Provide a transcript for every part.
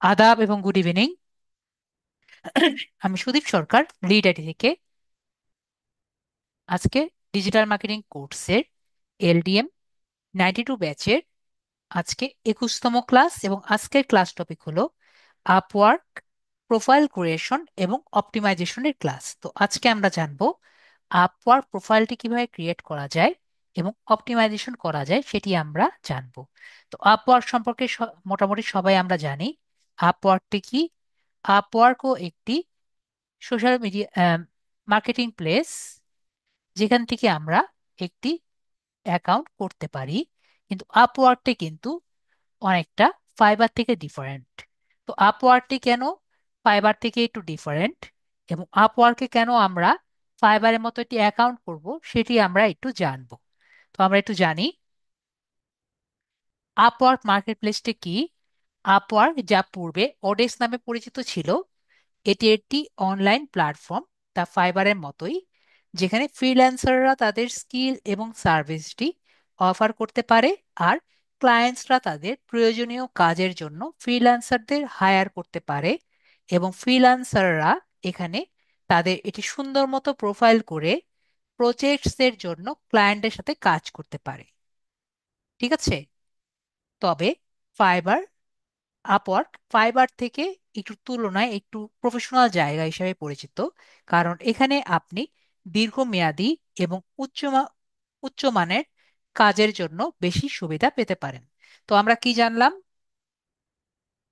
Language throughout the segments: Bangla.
আদাব এবং গুড ইভিনিং। আমি সুদীপ সরকার, লিড আইটি থেকে। আজকে ডিজিটাল মার্কেটিং কোর্সের এলডিএম 92 ব্যাচের আজকে 21তম ক্লাস, এবং আজকের ক্লাস টপিক হলো আপওয়ার্ক প্রোফাইল ক্রিয়েশন এবং অপটিমাইজেশনের ক্লাস। তো আজকে আমরা জানবো আপওয়ার্ক প্রোফাইলটি কিভাবে ক্রিয়েট করা যায় এবং অপটিমাইজেশন করা যায়, সেটি আমরা জানবো। তো আপওয়ার্ক সম্পর্কে মোটামুটি সবাই আমরা জানি। আপওয়ার্কটি কি? আপওয়ার্কও একটি সোশ্যাল মিডিয়া মার্কেটিং প্লেস, যেখান থেকে আমরা একটি অ্যাকাউন্ট করতে পারি। কিন্তু আপওয়ার্কটি কিন্তু অনেকটা ফাইবার থেকে ডিফারেন্ট। তো আপওয়ার্কটি কেন ফাইবার থেকে একটু ডিফারেন্ট, এবং আপওয়ার্কে কেন আমরা ফাইবারের মতো একটি অ্যাকাউন্ট করব, সেটি আমরা একটু জানবো। তো আমরা একটু জানি আপওয়ার্ক মার্কেট প্লেসটি কি। আপওয়ার্ক, যা পূর্বে ওডেক্স নামে পরিচিত ছিল, এটি একটি অনলাইন প্ল্যাটফর্ম, তা ফাইবারের মতোই, যেখানে ফ্রিল্যান্সাররা তাদের স্কিল এবং সার্ভিসটি অফার করতে পারে, আর ক্লায়েন্টসরা তাদের প্রয়োজনীয় কাজের জন্য ফ্রিল্যান্সারদের হায়ার করতে পারে, এবং ফ্রিল্যান্সাররা এখানে তাদের এটি সুন্দর মতো প্রোফাইল করে প্রজেক্টসের জন্য ক্লায়েন্টের সাথে কাজ করতে পারে। ঠিক আছে? তবে ফাইবার আপওয়ার্ক ফাইবার থেকে একটু তুলনায় একটু প্রফেশনাল জায়গা হিসেবে পরিচিত, কারণ এখানে আপনি দীর্ঘমেয়াদী এবং উচ্চমানের কাজের জন্য বেশি সুবিধা পেতে পারেন। তো আমরা কি জানলাম?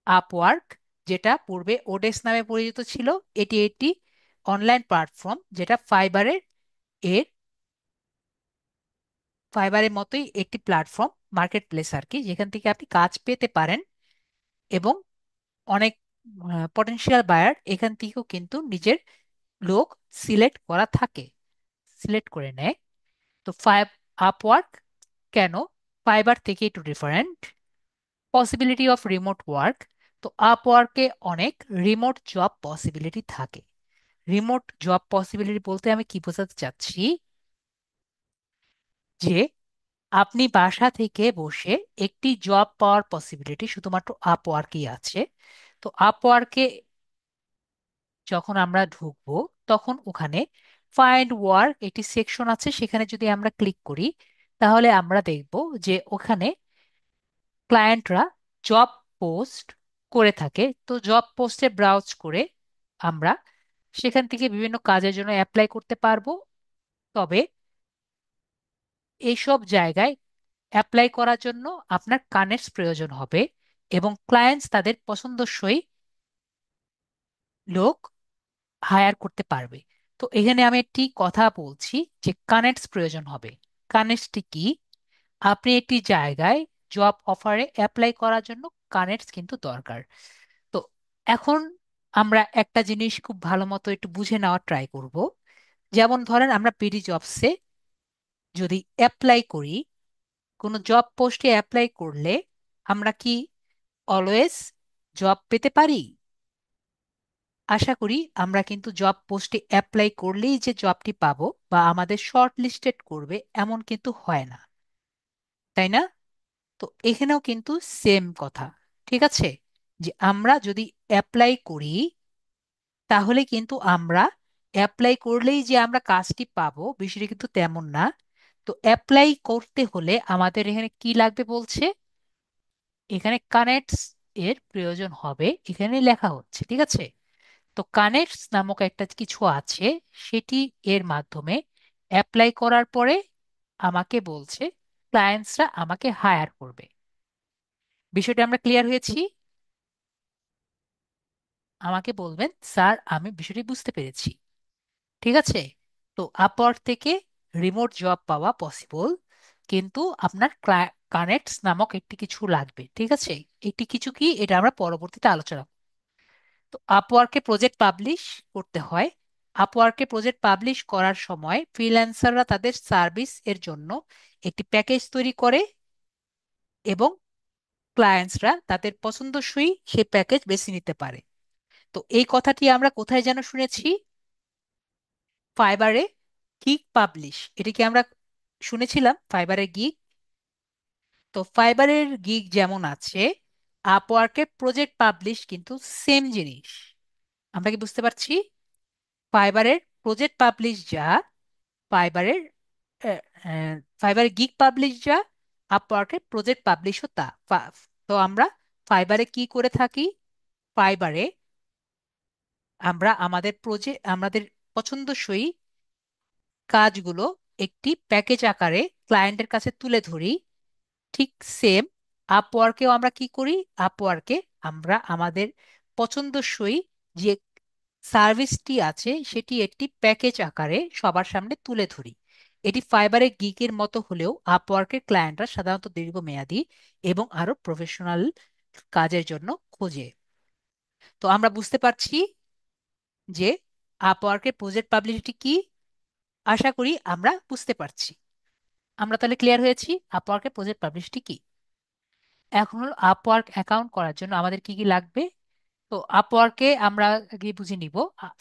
আপওয়ার্ক, যেটা পূর্বে ওডেক্স নামে পরিচিত ছিল, এটি একটি অনলাইন প্ল্যাটফর্ম, যেটা এর ফাইবারের মতোই একটি প্ল্যাটফর্ম, মার্কেট প্লেস আর কি, যেখান থেকে আপনি কাজ পেতে পারেন, এবং অনেক পটেনশিয়াল বায়ার এখান থেকেও কিন্তু নিজের লোক সিলেক্ট করা থাকে, সিলেক্ট করে নেয়। তো আপওয়ার্ক কেন ফাইবার থেকে একটু different? Possibility of remote work. তো আপওয়ার্কে অনেক রিমোট জব পসিবিলিটি থাকে। রিমোট জব পসিবিলিটি বলতে আমি কি বোঝাতে চাচ্ছি, যে আপনি বাসা থেকে বসে একটি জব পাওয়ার পসিবিলিটি শুধুমাত্র আপওয়ার্কেই আছে। তো আপওয়ার্কে যখন আমরা ঢুকবো, তখন ওখানে ফাইন্ড ওয়ার্ক একটি সেকশন আছে, সেখানে যদি আমরা ক্লিক করি, তাহলে আমরা দেখব যে ওখানে ক্লায়েন্টরা জব পোস্ট করে থাকে। তো জব পোস্টে ব্রাউজ করে আমরা সেখান থেকে বিভিন্ন কাজের জন্য অ্যাপ্লাই করতে পারবো। তবে এইসব জায়গায় অ্যাপ্লাই করার জন্য আপনার কানেক্টস প্রয়োজন হবে, এবং ক্লায়েন্টস তাদের পছন্দসই লোক হায়ার করতে পারবে। তো এখানে আমি একটি কথা বলছি, যে কানেক্টস প্রয়োজন হবে। কানেক্টসটি কি? আপনি একটি জায়গায় জব অফারে অ্যাপ্লাই করার জন্য কানেক্টস কিন্তু দরকার। তো এখন আমরা একটা জিনিস খুব ভালো মতো একটু বুঝে নেওয়ার ট্রাই করব। যেমন ধরেন, আমরা বিডি জবসে যদি অ্যাপ্লাই করি, কোনো জব পোস্টে অ্যাপ্লাই করলে আমরা কি অলওয়েজ জব পেতে পারি? আশা করি আমরা কিন্তু জব পোস্টে অ্যাপ্লাই করলেই যে জবটি পাবো বা আমাদের শর্ট লিস্টেড করবে, এমন কিন্তু হয় না, তাই না? তো এখানেও কিন্তু সেম কথা। ঠিক আছে? যে আমরা যদি অ্যাপ্লাই করি, তাহলে কিন্তু আমরা অ্যাপ্লাই করলেই যে আমরা কাজটি পাবো, বিষয়টি কিন্তু তেমন না। তো অ্যাপ্লাই করতে হলে আমাদের এখানে কি লাগবে বলছে, এখানে কানেক্টস এর প্রয়োজন হবে, এখানে লেখা হচ্ছে। ঠিক আছে? তো কানেক্টস নামক একটা কিছু আছে, সেটি এর মাধ্যমে অ্যাপ্লাই করার পরে আমাকে বলছে ক্লায়েন্টসরা আমাকে হায়ার করবে। বিষয়টা আমরা ক্লিয়ার হয়েছি? আমাকে বলবেন, স্যার আমি বিষয়টি বুঝতে পেরেছি। ঠিক আছে? তো আপওয়ার্ক থেকে রিমোট জব পাওয়া পসিবল, কিন্তু আপনার কানেক্টস নামক একটি কিছু লাগবে। ঠিক আছে? একটি কিছু কি, এটা আমরা পরবর্তীতে আলোচনা করব। তো আপওয়ার্কে প্রজেক্ট পাবলিশ করতে হয়। আপওয়ার্কে প্রজেক্ট পাবলিশ করার সময় ফ্রিল্যান্সাররা তাদের সার্ভিস এর জন্য একটি প্যাকেজ তৈরি করে, এবং ক্লায়েন্টসরা তাদের পছন্দসই সেই প্যাকেজ বেছে নিতে পারে। তো এই কথাটি আমরা কোথায় যেন শুনেছি? ফাইবারে গিগ পাবলিশ, এটা কি আমরা শুনেছিলাম ফাইবারের গিগ? তো ফাইবারের গিগ যেমন আছে, আপওয়ার্কের প্রজেক্ট পাবলিশ কিন্তু সেম জিনিস। আমরা কি বুঝতে পারছি? ফাইবারের প্রজেক্ট পাবলিশ যা, ফাইবারের ফাইবারের গিগ পাবলিশ যা, আপওয়ার্কের প্রজেক্ট পাবলিশও তা। তো আমরা ফাইবারে কি করে থাকি? ফাইবারে আমরা আমাদের পছন্দসই কাজগুলো একটি প্যাকেজ আকারে ক্লায়েন্টের কাছে তুলে ধরি। ঠিক সেম আপওয়ার্কেও আমরা কি করি? আপওয়ার্কে আমরা আমাদের পছন্দসই যে সার্ভিসটি আছে সেটি একটি প্যাকেজ আকারে সবার সামনে তুলে ধরি। এটি ফাইবারের গিগের মতো হলেও আপওয়ার্কের ক্লায়েন্টরা সাধারণত দীর্ঘমেয়াদী এবং আরো প্রফেশনাল কাজের জন্য খোঁজে। তো আমরা বুঝতে পারছি যে আপওয়ার্কের প্রজেক্ট পাবলিসিটি কি। আশা করি আমরা বুঝতে পারছি। আমরা তাহলে ক্লিয়ার হয়েছি আপওয়ার্কের প্রজেক্ট পাবলিসিটি কি। এখন হলো আপওয়ার্ক অ্যাকাউন্ট করার জন্য আমাদের কি কি লাগবে। তো আপওয়ার্কে আমরা গিয়ে বুঝে নিব।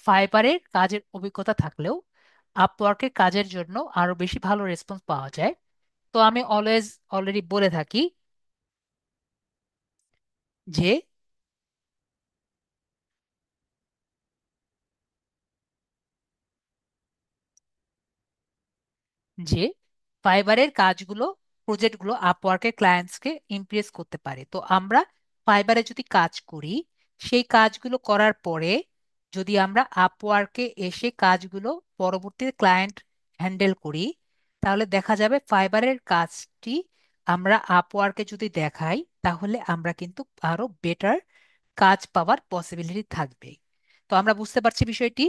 ফাইবারের কাজের অভিজ্ঞতা থাকলেও আপওয়ার্কের কাজের জন্য আরো বেশি ভালো রেসপন্স পাওয়া যায়। তো আমি অলরেডি বলে থাকি যে যে ফাইবারের কাজগুলো, প্রজেক্টগুলো আপওয়ার্কের ক্লায়েন্টসকে ইমপ্রেস করতে পারে। তো আমরা ফাইবারে যদি কাজ করি, সেই কাজগুলো করার পরে যদি আমরা আপওয়ার্কে এসে কাজগুলো পরবর্তীতে ক্লায়েন্ট হ্যান্ডেল করি, তাহলে দেখা যাবে ফাইবারের কাজটি আমরা আপওয়ার্কে যদি দেখাই, তাহলে আমরা কিন্তু আরো বেটার কাজ পাওয়ার পসিবিলিটি থাকবে। তো আমরা বুঝতে পারছি বিষয়টি।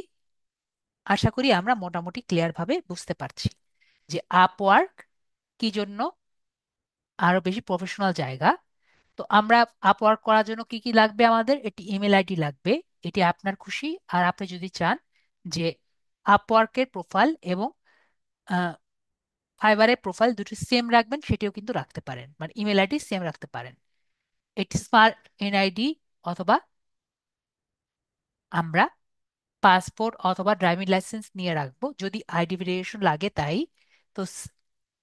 আশা করি আমরা মোটামুটি ক্লিয়ার ভাবে বুঝতে পারছি যে আপওয়ার্ক কি জন্য আরো বেশি প্রফেশনাল জায়গা। তো আমরা আপওয়ার্ক করার জন্য কি কি লাগবে? আমাদের একটি ইমেল আইডি লাগবে। এটি আপনার খুশি। আর আপনি যদি চান যে আপওয়ার্কের প্রোফাইল এবং ফাইবারের প্রোফাইল দুটি সেম রাখবেন, সেটিও কিন্তু রাখতে পারেন, মানে ইমেল আইডি সেম রাখতে পারেন। একটি স্মার্ট এনআইডি অথবা আমরা পাসপোর্ট অথবা ড্রাইভিং লাইসেন্স নিয়ে রাখবো যদি আইডি ভেরিফিকেশন লাগে তাই। তো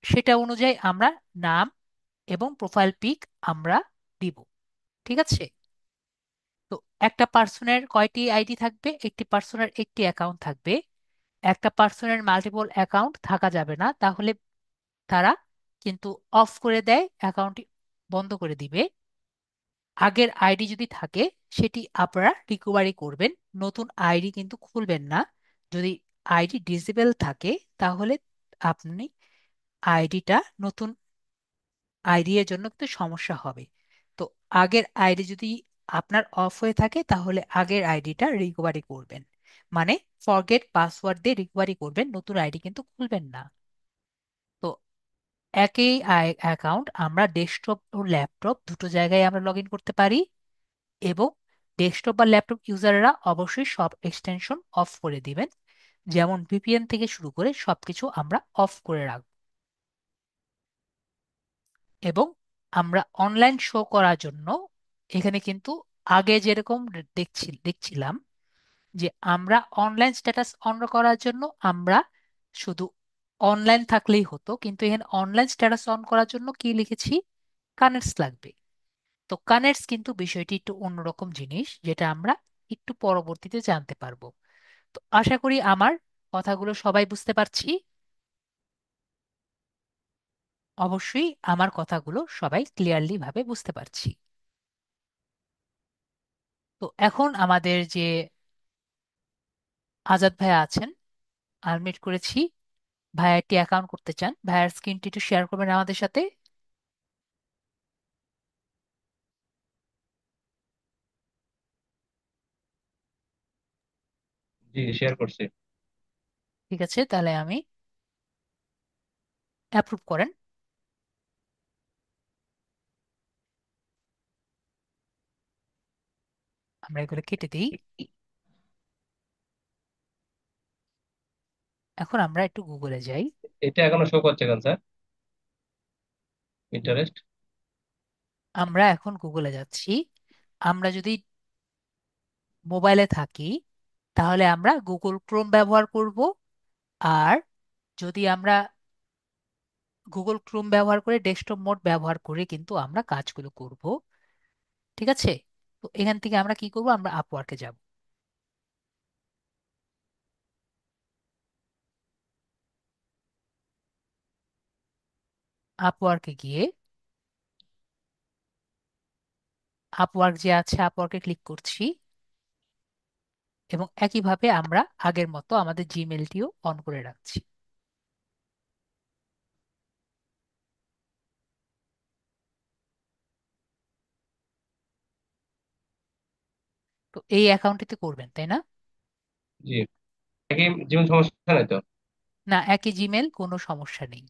সেটা অনুযায়ী আমরা নাম এবং প্রোফাইল পিক আমরা দিব। ঠিক আছে? তো একটা পার্সনের কয়টি আইডি থাকবে? একটি পার্সনের একটি অ্যাকাউন্ট থাকবে। একটা পার্সনের মাল্টিপল অ্যাকাউন্ট থাকা যাবে না, তাহলে তারা কিন্তু অফ করে দেয়, অ্যাকাউন্টটি বন্ধ করে দিবে। আগের আইডি যদি থাকে সেটি আপনারা রিকভারি করবেন, নতুন আইডি কিন্তু খুলবেন না। যদি আইডি ডিসেবল থাকে তাহলে আপনি আইডিটা নতুন আইডি এর জন্য কিন্তু সমস্যা হবে। তো আগের আইডি যদি আপনার অফ হয়ে থাকে তাহলে আগের আইডিটা রিকভারি করবেন, মানে ফরগেট পাসওয়ার্ড দিয়ে রিকভারি করবেন, নতুন আইডি কিন্তু খুলবেন না। তো একই অ্যাকাউন্ট আমরা ডেস্কটপ ও ল্যাপটপ দুটো জায়গায় আমরা লগ ইন করতে পারি। এবং ডেস্কটপ বা ল্যাপটপ ইউজাররা অবশ্যই সব এক্সটেনশন অফ করে দিবেন, যেমন ভিপিএন থেকে শুরু করে সবকিছু আমরা অফ করে রাখবো। এবং আমরা অনলাইন শো করার জন্য এখানে কিন্তু আগে যেরকম দেখছিলাম যে আমরা অনলাইন স্ট্যাটাস অন করার জন্য আমরা শুধু অনলাইন থাকলেই হতো, কিন্তু এখানে অনলাইন স্ট্যাটাস অন করার জন্য কি লিখেছি? কানেক্টস লাগবে। তো কানেক্টস কিন্তু বিষয়টি একটু অন্যরকম জিনিস, যেটা আমরা একটু পরবর্তীতে জানতে পারবো। তো আশা করি আমার কথাগুলো সবাই বুঝতে পারছি। অবশ্যই আমার কথাগুলো সবাই ক্লিয়ারলি ভাবে বুঝতে পারছি। তো এখন আমাদের যে আজাদ ভাইয়া আছেন, আনমিউট করেছি, ভাইয়া একটি অ্যাকাউন্ট করতে চান, ভাইয়ার স্ক্রিনটি একটু শেয়ার করবেন আমাদের সাথে। জি, শেয়ার করছি। ঠিক আছে, তাহলে আমি অ্যাপ্রুভ করেন। আমরা এগুলো কেটে দিই। এখন আমরা একটু গুগলে যাই। এটা এখনো শো করছে কেন স্যার? ইন্টারেস্ট। আমরা এখন গুগলে যাচ্ছি। আমরা যদি মোবাইলে থাকি তাহলে আমরা গুগল ক্রোম ব্যবহার করব। আর যদি আমরা গুগল ক্রোম ব্যবহার করে ডেস্কটপ মোড ব্যবহার করে কিন্তু আমরা কাজগুলো করব। ঠিক আছে? তো এখান থেকে আমরা কি করব, আমরা আপওয়ার্কে যাব। আপওয়ার্কে গিয়ে আপওয়ার্ক যে আছে আপওয়ার্কে ক্লিক করছি, এবং একইভাবে আমরা আগের মতো আমাদের জিমেলটিও অন করে রাখছি। তো এই অ্যাকাউন্টটিতে করবেন, তাই না? জি। একই জীবন সমস্যা নাই তো? না, একই জিমেল, কোনো সমস্যা নেই।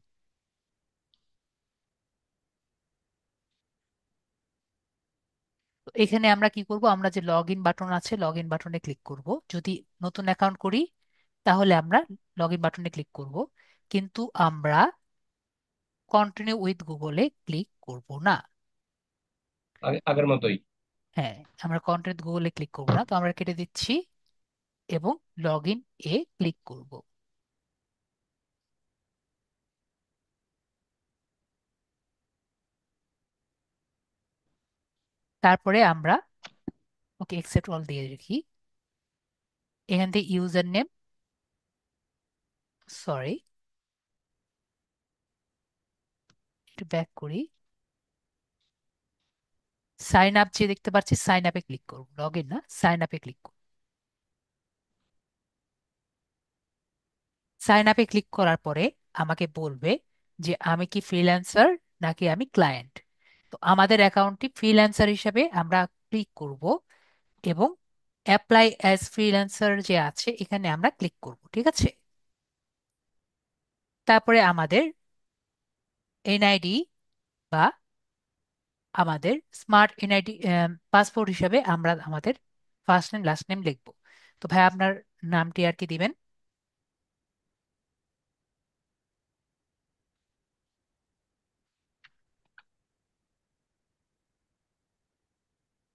তো এখানে আমরা কি করব, আমরা যে লগ ইন বাটন আছে লগ ইন বাটনে ক্লিক করব। যদি নতুন অ্যাকাউন্ট করি তাহলে আমরা লগ ইন বাটনে ক্লিক করব, কিন্তু আমরা কন্টিনিউ উইথ গুগলে ক্লিক করব না। আগের মতোই? হ্যাঁ, আমরা কন্টিনিউ গুগলে ক্লিক করব না, তো আমরা কেটে দিচ্ছি এবং লগ ইন এ ক্লিক করব। তারপরে আমরা ওকে অ্যাকসেপ্ট অল দিয়ে রাখি। এখান থেকে ইউজার নেম, সরি, একটু ব্যাক করি। সাইন আপ যে দেখতে পাচ্ছি, সাইন আপে ক্লিক করব, লগ ইন না, সাইন আপে ক্লিক করব। সাইন আপে ক্লিক করার পরে আমাকে বলবে যে আমি কি ফ্রিল্যান্সার নাকি আমি ক্লায়েন্ট। তো আমাদের অ্যাকাউন্টটি ফ্রিল্যান্সার হিসেবে আমরা ক্লিক করব, এবং অ্যাপ্লাই অ্যাজ ফ্রিল্যান্সার যে আছে এখানে আমরা ক্লিক করব, ঠিক আছে? তারপরে আমাদের এনআইডি বা আমাদের স্মার্ট এনআইডি পাসপোর্ট হিসাবে আমরা আমাদের ফার্স্ট নেম লাস্ট নেম লিখব। তো ভাই আপনার নামটি আর কি দিবেন?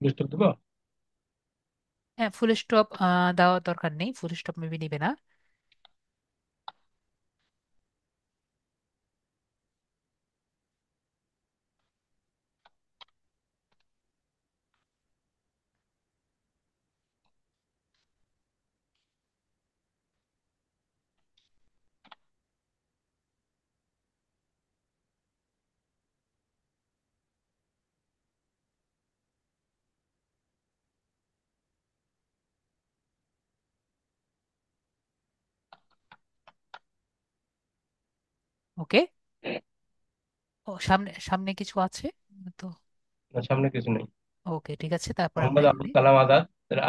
ডিস্টার্ব দেবো? হ্যাঁ, ফুল স্টপ দেওয়ার দরকার নেই, ফুল স্টপ মেবি নিবে না। ওকে। ও, সামনে সামনে কিছু আছে তো? না, সামনে কিছু নেই। ওকে, ঠিক আছে, তারপর আমরা মোহাম্মদ আবুল এখানে, কালাম আজাদ।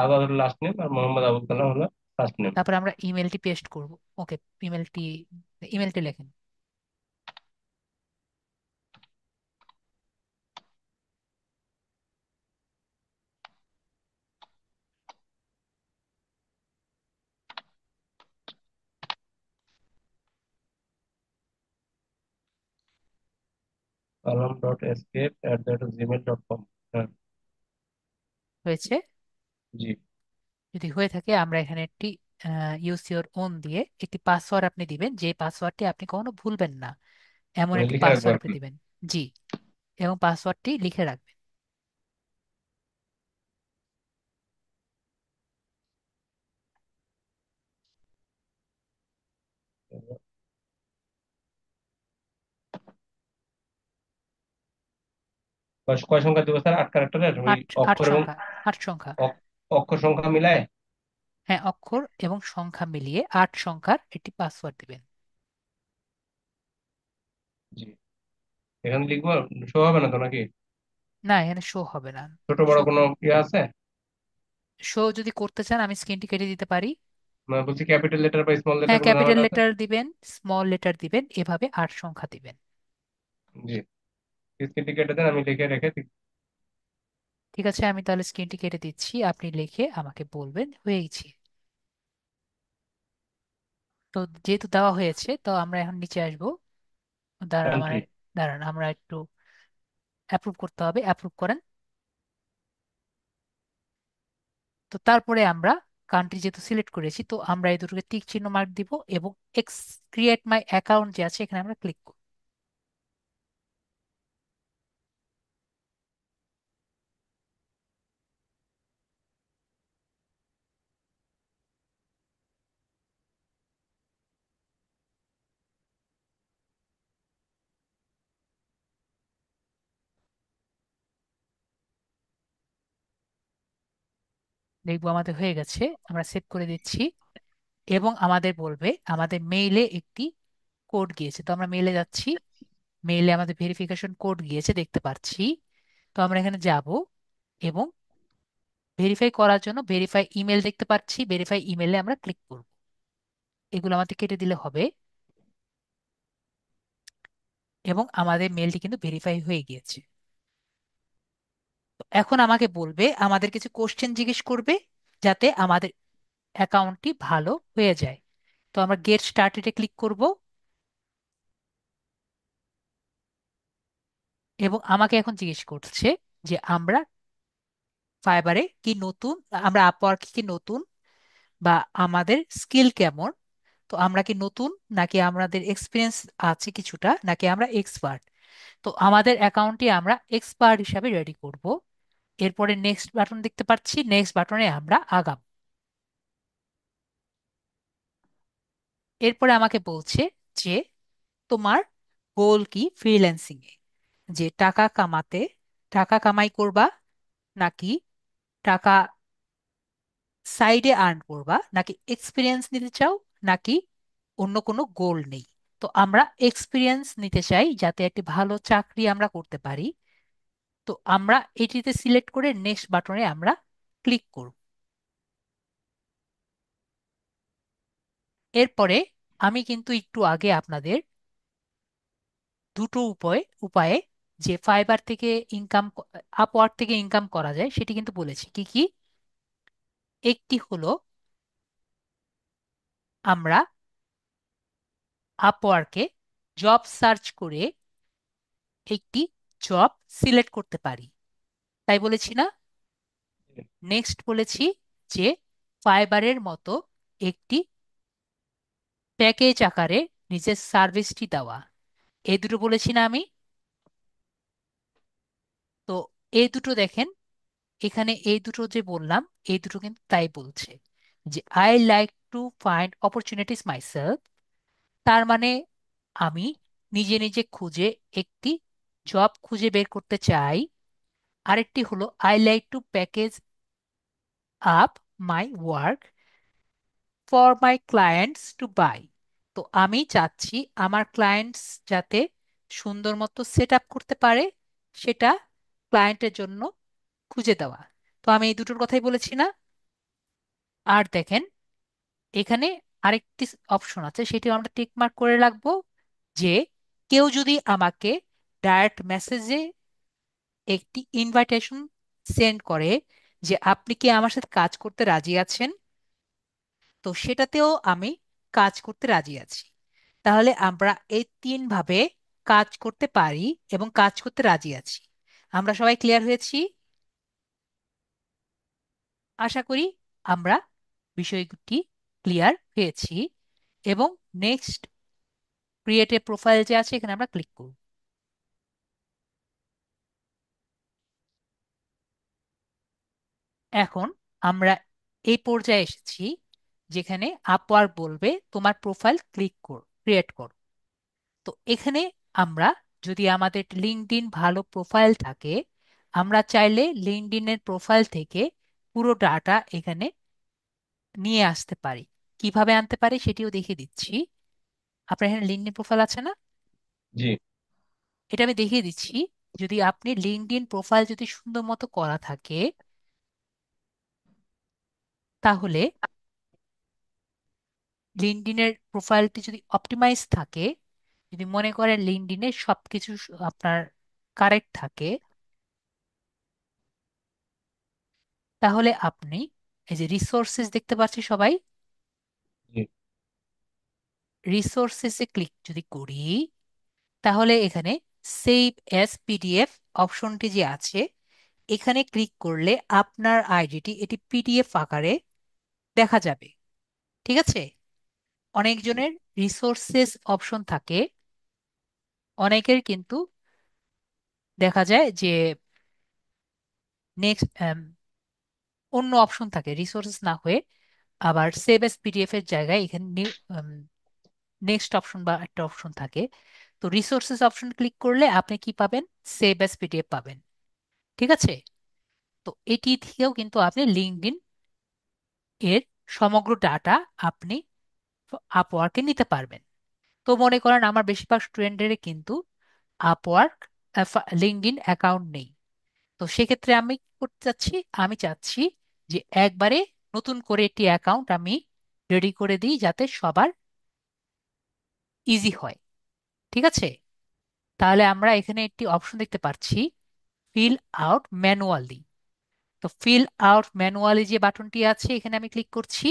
আজাদ হলো লাস্ট নেম, আর মোহাম্মদ আবুল কালাম হলো ফার্স্ট নেম। তারপর আমরা ইমেলটি পেস্ট করব। ওকে, ইমেলটি ইমেলটি লেখেন। কালাম ডট এসকেপ @gmail.com। হ্যাঁ। হয়েছে? জি। যদি হয়ে থাকে আমরা এখানে একটি ইউজ ইওর ওন দিয়ে একটি পাসওয়ার্ড আপনি দিবেন, যে পাসওয়ার্ডটি আপনি কখনো ভুলবেন না, এমন মানে একটি লিখে রাখবো পাসওয়ার্ড আর আপনি কি? দিবেন। জি, এবং পাসওয়ার্ডটি লিখে রাখবেন। কয় কয় সংখ্যা দিব স্যার? 8 ক্যারেক্টারের ওই আট, আট অক্ষর এবং সংখ্যা, 8 সংখ্যা। অক্ষর সংখ্যা মিলায়? হ্যাঁ, অক্ষর এবং সংখ্যা মিলিয়ে 8 সংখ্যার একটি পাসওয়ার্ড দিবেন। জি। এখানে লিখবো? শো হবে না তো নাকি? না, এখানে শো হবে না। ছোট শো বড় কোনো ইয়ে আছে? শো যদি করতে চান আমি স্ক্রিনটি কেটে দিতে পারি। মানে বলছি ক্যাপিটাল লেটার বা স্মল লেটার হ্যাঁ, কোনো ক্যাপিটাল ঝামেলা আছে? লেটার দিবেন, স্মল লেটার দিবেন, এভাবে 8 সংখ্যা দিবেন। জি। স্ক্রিনটি কেটে দেন, আমি লিখে রেখে দিই। ঠিক আছে, আমি তাহলে স্ক্রিনটি কেটে দিচ্ছি, আপনি লিখে আমাকে বলবেন হয়ে গেছে। তো যেহেতু দেওয়া হয়েছে তো আমরা এখন নিচে আসবো। দাঁড়ান আমার, কান্ট্রি। দাঁড়ান আমরা একটু অ্যাপ্রুভ করতে হবে, অ্যাপ্রুভ করেন। তো তারপরে আমরা কান্ট্রি যেহেতু সিলেক্ট করেছি তো আমরা এই দুটোকে টিক চিহ্ন মার্ক দিব, এবং এক্স ক্রিয়েট মাই অ্যাকাউন্ট যে আছে এখানে আমরা ক্লিক করব। দেখবো আমাদের হয়ে গেছে। আমরা সেভ করে দিচ্ছি এবং আমাদের বলবে আমাদের মেইলে একটি কোড গিয়েছে। তো আমরা মেইলে যাচ্ছি, মেইলে আমাদের ভেরিফিকেশন কোড গিয়েছে দেখতে পাচ্ছি। তো আমরা এখানে যাব এবং ভেরিফাই করার জন্য ভেরিফাই ইমেল দেখতে পাচ্ছি, ভেরিফাই ইমেলে আমরা ক্লিক করব। এগুলো আমাদের কেটে দিলে হবে এবং আমাদের মেলটি কিন্তু ভেরিফাই হয়ে গিয়েছে। তো এখন আমাকে বলবে, আমাদের কিছু কোশ্চেন জিজ্ঞেস করবে যাতে আমাদের অ্যাকাউন্টটি ভালো হয়ে যায়। তো আমরা গেট স্টার্টেডে ক্লিক করব এবং আমাকে এখন জিজ্ঞেস করছে যে আমরা ফাইবারে কি নতুন, আমরা আপওয়ার্কে কি নতুন, বা আমাদের স্কিল কেমন। তো আমরা কি নতুন, নাকি আমাদের এক্সপিরিয়েন্স আছে কিছুটা, নাকি আমরা এক্সপার্ট। তো আমাদের অ্যাকাউন্টটি আমরা এক্সপার্ট হিসাবে রেডি করব। এরপরে নেক্সট বাটন দেখতে পাচ্ছি, নেক্সট বাটনে আমরা আগাম। এরপরে আমাকে বলছে যে তোমার গোল কি ফ্রিল্যান্সিং এ, যে টাকা কামাতে, টাকা কামাই করবা, নাকি টাকা সাইডে আর্ন করবা, নাকি এক্সপিরিয়েন্স নিতে চাও, নাকি অন্য কোনো গোল নেই। তো আমরা এক্সপিরিয়েন্স নিতে চাই যাতে একটি ভালো চাকরি আমরা করতে পারি। তো আমরা এটিতে সিলেক্ট করে নেক্সট বাটনে আমরা ক্লিক করব। এরপরে আমি কিন্তু একটু আগে আপনাদের দুটো উপায়ে যে ফাইবার থেকে ইনকাম, আপওয়ার্ক থেকে ইনকাম করা যায় সেটি কিন্তু বলেছি। কি কি? একটি হলো আমরা আপওয়ার্কে জব সার্চ করে একটি জব সিলেক্ট করতে পারি, তাই বলেছি না? নেক্সট বলেছি যে ফাইবারের মতো একটি প্যাকেজ আকারে নিজের সার্ভিসটি দেওয়া। এই দুটো বলেছি না আমি? তো এই দুটো দেখেন, এখানে এই দুটো যে বললাম, এই দুটো কিন্তু তাই বলছে যে I like to find opportunities myself. তার মানে আমি নিজে নিজে খুঁজে একটি জব খুঁজে বের করতে চাই। আরেকটি হলো I like to package up my work for my clients to buy. তো আমি চাচ্ছি আমার ক্লায়েন্টস যাতে সুন্দর মতো সেট আপ করতে পারে, সেটা ক্লায়েন্টের জন্য খুঁজে দেওয়া। তো আমি এই দুটোর কথাই বলেছি না? আর দেখেন এখানে আরেকটি অপশন আছে, সেটি আমরা টিক মার্ক করে রাখবো যে কেউ যদি আমাকে ডাইরেক্ট মেসেজে একটি ইনভাইটেশন সেন্ড করে যে আপনি কি আমার সাথে কাজ করতে রাজি আছেন, তো সেটাতেও আমি কাজ করতে রাজি আছি। তাহলে আমরা এই তিন ভাবে কাজ করতে পারি এবং কাজ করতে রাজি আছি। আমরা সবাই ক্লিয়ার হয়েছি আশা করি। আমরা বিষয়টি ক্লিয়ার হয়েছি এবং নেক্সট ক্রিয়েট এ প্রোফাইল যে আছে এখানে আমরা ক্লিক করব। এখন আমরা এই পর্যায়ে এসেছি যেখানে আপওয়ার্ক বলবে তোমার প্রোফাইল ক্রিয়েট কর। তো এখানে আমরা যদি আমাদের লিঙ্কডইন ভালো প্রোফাইল থাকে, আমরা চাইলে লিঙ্কডইনের প্রোফাইল থেকে পুরো ডাটা এখানে নিয়ে আসতে পারি। কিভাবে আনতে পারি সেটিও দেখিয়ে দিচ্ছি। আপনার এখানে লিঙ্কডইন প্রোফাইল আছে না? জি। এটা আমি দেখিয়ে দিচ্ছি। যদি আপনি লিঙ্কডইন প্রোফাইল যদি সুন্দর মতো করা থাকে, তাহলে লিঙ্কডইনের প্রোফাইলটি যদি অপটিমাইজ থাকে, যদি মনে করেন লিঙ্কডইনে সবকিছু আপনার কারেক্ট থাকে, তাহলে আপনি এই যে রিসোর্সেস দেখতে পাচ্ছি সবাই, জি। রিসোর্সেসে ক্লিক যদি করি, তাহলে এখানে সেভ এস পিডিএফ অপশনটি যে আছে, এখানে ক্লিক করলে আপনার আইডিটি এটি পিডিএফ আকারে দেখা যাবে। ঠিক আছে? অনেকজনের রিসোর্সেস অপশন থাকে, অনেকের কিন্তু দেখা যায় যে নেক্সট অন্য অপশন থাকে, রিসোর্সেস না হয়ে আবার সেভ এস পিডিএফ এর জায়গায় এখানে নেক্সট অপশন বা একটা অপশন থাকে। তো রিসোর্সেস অপশন ক্লিক করলে আপনি কি পাবেন? সেভ এস পিডিএফ পাবেন। ঠিক আছে? তো এটি থেকেও কিন্তু আপনি লিঙ্কডইন এর সমগ্র ডাটা আপনি আপওয়ার্কে নিতে পারবেন। তো মনে করেন আমার বেশিরভাগ স্টুডেন্টের কিন্তু আপওয়ার্ক, লিঙ্কডইন অ্যাকাউন্ট নেই। তো সেক্ষেত্রে আমি কি করতে চাচ্ছি, আমি চাচ্ছি যে একবারে নতুন করে একটি অ্যাকাউন্ট আমি রেডি করে দিই যাতে সবার ইজি হয়। ঠিক আছে, তাহলে আমরা এখানে একটি অপশন দেখতে পাচ্ছি, ফিল আউট ম্যানুয়ালি। তো ফিল আউট ম্যানুয়ালি যে বাটনটি আছে এখানে আমি ক্লিক করছি,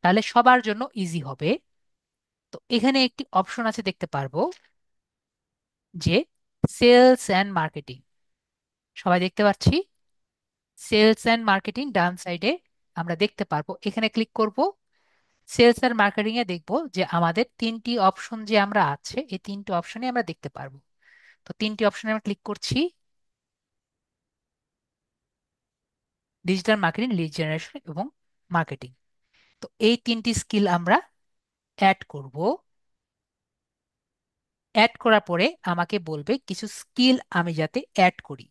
তাহলে সবার জন্য ইজি হবে। তো এখানে একটি অপশন আছে দেখতে পারবো যে সেলস অ্যান্ড মার্কেটিং, সবাই দেখতে পাচ্ছি সেলস অ্যান্ড মার্কেটিং ডান সাইডে আমরা দেখতে পারবো, এখানে ক্লিক করব। সেলস আর মার্কেটিং এ দেখবো যে আমাদের তিনটি অপশন যে আমরা আছে, এই তিনটি অপশনে আমরা দেখতে পারবো। তো তিনটি অপশনে আমরা ক্লিক করছি, ডিজিটাল মার্কেটিং, লিড জেনারেশন এবং মার্কেটিং। তো এই তিনটি স্কিল আমরা অ্যাড করব। অ্যাড করার পরে আমাকে বলবে কিছু স্কিল আমি যাতে অ্যাড করি।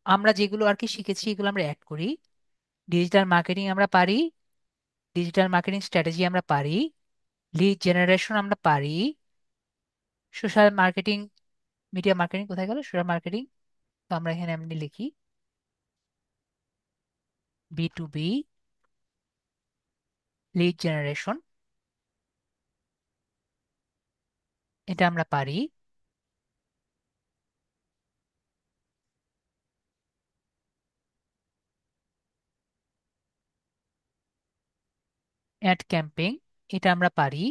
আমরা যেগুলো আর কি শিখেছি এগুলো আমরা অ্যাড করি। ডিজিটাল মার্কেটিং আমরা পারি, ডিজিটাল মার্কেটিং স্ট্র্যাটেজি আমরা পারি, লিড জেনারেশন আমরা পারি, সোশ্যাল মার্কেটিং, মিডিয়া মার্কেটিং কোথায় গেল, সোশ্যাল মার্কেটিং। তো আমরা এখানে এমনি লিখি B2B, লিড জেনারেশন, এটা আমরা পারি। অ্যাড ক্যাম্পেইন, এটা আমরা পারি।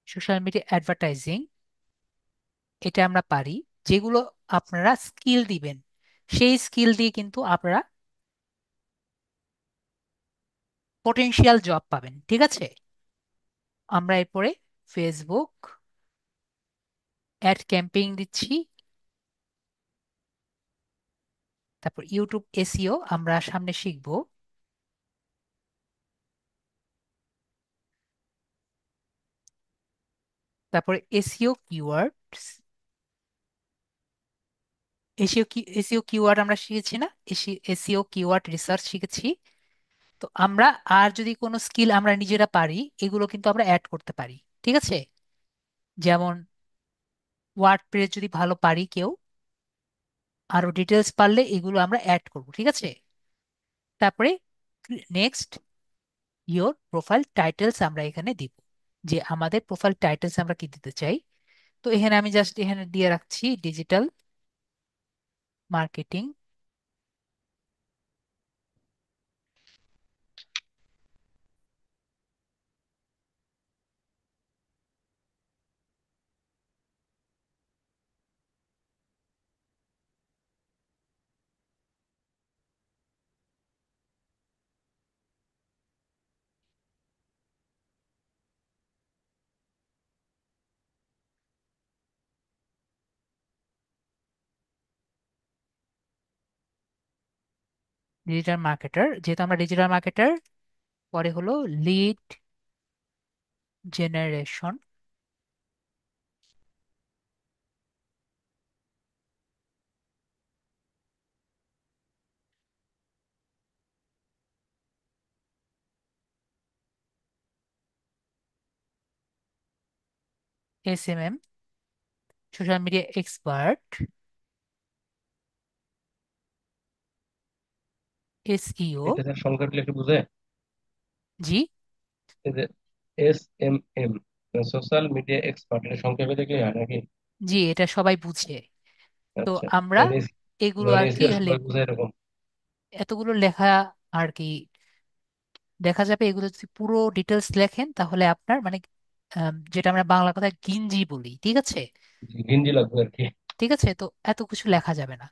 সোশ্যাল মিডিয়া অ্যাডভার্টাইজিং, এটা আমরা পারি। যেগুলো আপনারা স্কিল দিবেন সেই স্কিল দিয়ে কিন্তু আপনারা পটেনশিয়াল জব পাবেন। ঠিক আছে, আমরা এরপরে ফেসবুক অ্যাড ক্যাম্পেইন দিচ্ছি, তারপর ইউটিউব এসইও আমরা সামনে শিখব। তারপরে এসইও কিওয়ার্ডস, এসইও কিওয়ার্ড আমরা শিখেছি না, এসইও কিওয়ার্ড রিসার্চ শিখেছি। তো আমরা আর যদি কোনো স্কিল আমরা নিজেরা পারি এগুলো কিন্তু আমরা অ্যাড করতে পারি। ঠিক আছে, যেমন ওয়ার্ডপ্রেস যদি ভালো পারি কেউ, আরো ডিটেলস পারলে এগুলো আমরা অ্যাড করব। ঠিক আছে, তারপরে নেক্সট ইয়োর প্রোফাইল টাইটেলস আমরা এখানে দিব, যে আমাদের প্রোফাইল টাইটেলস আমরা কি দিতে চাই। তো এখানে আমি জাস্ট এখানে দিয়ে রাখছি ডিজিটাল মার্কেটিং, ডিজিটাল মার্কেটার, যেহেতু আমরা ডিজিটাল মার্কেটার। পরে হলো lead generation, SMM, social media expert, SEO। এটা স্যার সংক্ষেপে একটু বুঝে, জি, এই যে SMM, সোশ্যাল মিডিয়া এক্সপার্ট, এটা সংক্ষেপে দেখলে হয় নাকি? জি, এটা সবাই বুঝে। তো আচ্ছা, আমরা এর এগুলো আর কি এসিও সবাই লিখবো, বুঝে এরকম? এতগুলো লেখা আর কি দেখা যাবে। এগুলো যদি পুরো ডিটেলস লেখেন তাহলে আপনার মানে যেটা আমরা বাংলা কথায় গিঞ্জি বলি। ঠিক আছে, জি, ঘিঞ্জি লাগবে আর কি। ঠিক আছে, তো এত কিছু লেখা যাবে না।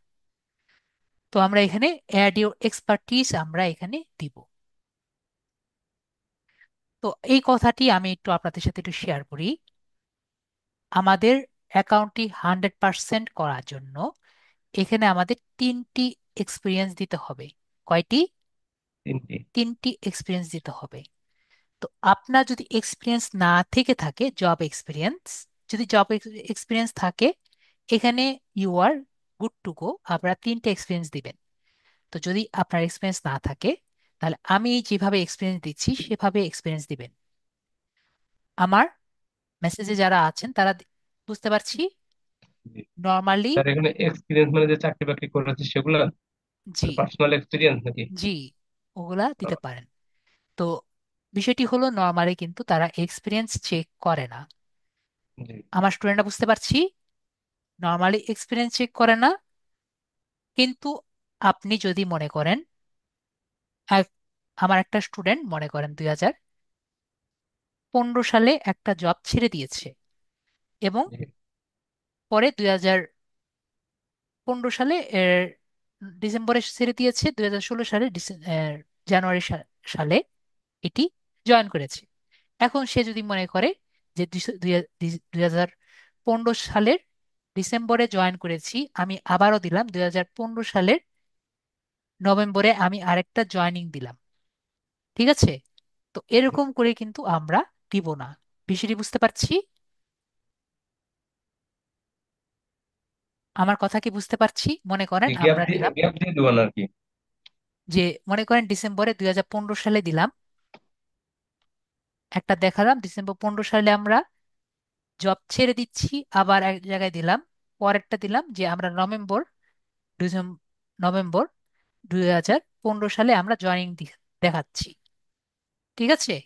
তো আমরা এখানে অ্যাড ইউর এক্সপার্টিস আমরা এখানে দিব। তো এই কথাটি আমি একটু আপনাদের সাথে একটু শেয়ার করি। আমাদের অ্যাকাউন্টটি 100% করার জন্য এখানে আমাদের তিনটি এক্সপিরিয়েন্স দিতে হবে। কয়টি? তিনটি। তিনটি এক্সপিরিয়েন্স দিতে হবে। তো আপনার যদি এক্সপিরিয়েন্স না থেকে থাকে, জব এক্সপিরিয়েন্স, যদি জব এক্সপিরিয়েন্স থাকে এখানে you are good to go, আপনারা তিনটে এক্সপিরিয়েন্স দিবেন। তো যদি আপনার এক্সপিরিয়েন্স না থাকে, তাহলে আমি যেভাবে এক্সপিরিয়েন্স দিচ্ছি সেভাবে এক্সপিরিয়েন্স দিবেন। আমার মেসেজে যারা আছেন তারা বুঝতে পারছি জি নর্মালি। স্যার, এখানে এক্সপিরিয়েন্স মানে যে চাকরি বাকরি করেছে সেগুলা, জি, পার্সোনাল এক্সপিরিয়েন্স নাকি? জি, ওগুলা দিতে আহ, পারেন। তো বিষয়টি হলো নর্মালি কিন্তু তারা এক্সপিরিয়েন্স চেক করে না। জি আমার স্টুডেন্টরা বুঝতে পারছি নর্মালি এক্সপিরিয়েন্স চেক করে না। কিন্তু আপনি যদি মনে করেন, এক- আমার একটা স্টুডেন্ট মনে করেন 2015 সালে একটা জব ছেড়ে দিয়েছে, এবং জি পরে 2015 সালে ডিসেম্বরে ছেড়ে দিয়েছে, 2016 সালে জানুয়ারি সালে এটি জয়েন করেছে। এখন সে যদি মনে করে যে 2015 সালের ডিসেম্বরে জয়েন করেছি, আমি আবারও দিলাম 2015 সালের নভেম্বরে আমি আরেকটা জয়েনিং দিলাম, ঠিক আছে? তো এরকম করে কিন্তু আমরা দিব না। বিষয়টি বুঝতে পারছি? আমার কথা কি বুঝতে পারছি? মনে করেন গ্যাপ আমরা দিয়ে দিলাম গ্যাপ দিয়ে দেবেন আর কি। যে, মনে করেন ডিসেম্বরে 2015 সালে দিলাম, একটা দেখালাম ডিসেম্বর 15 সালে আমরা জব ছেড়ে দিচ্ছি, আবার এক জায়গায় দিলাম, পরেরটা দিলাম যে আমরা ডিসেম্বর নভেম্বর 2015 সালে আমরা জয়েনিং দেখাচ্ছি, ঠিক আছে?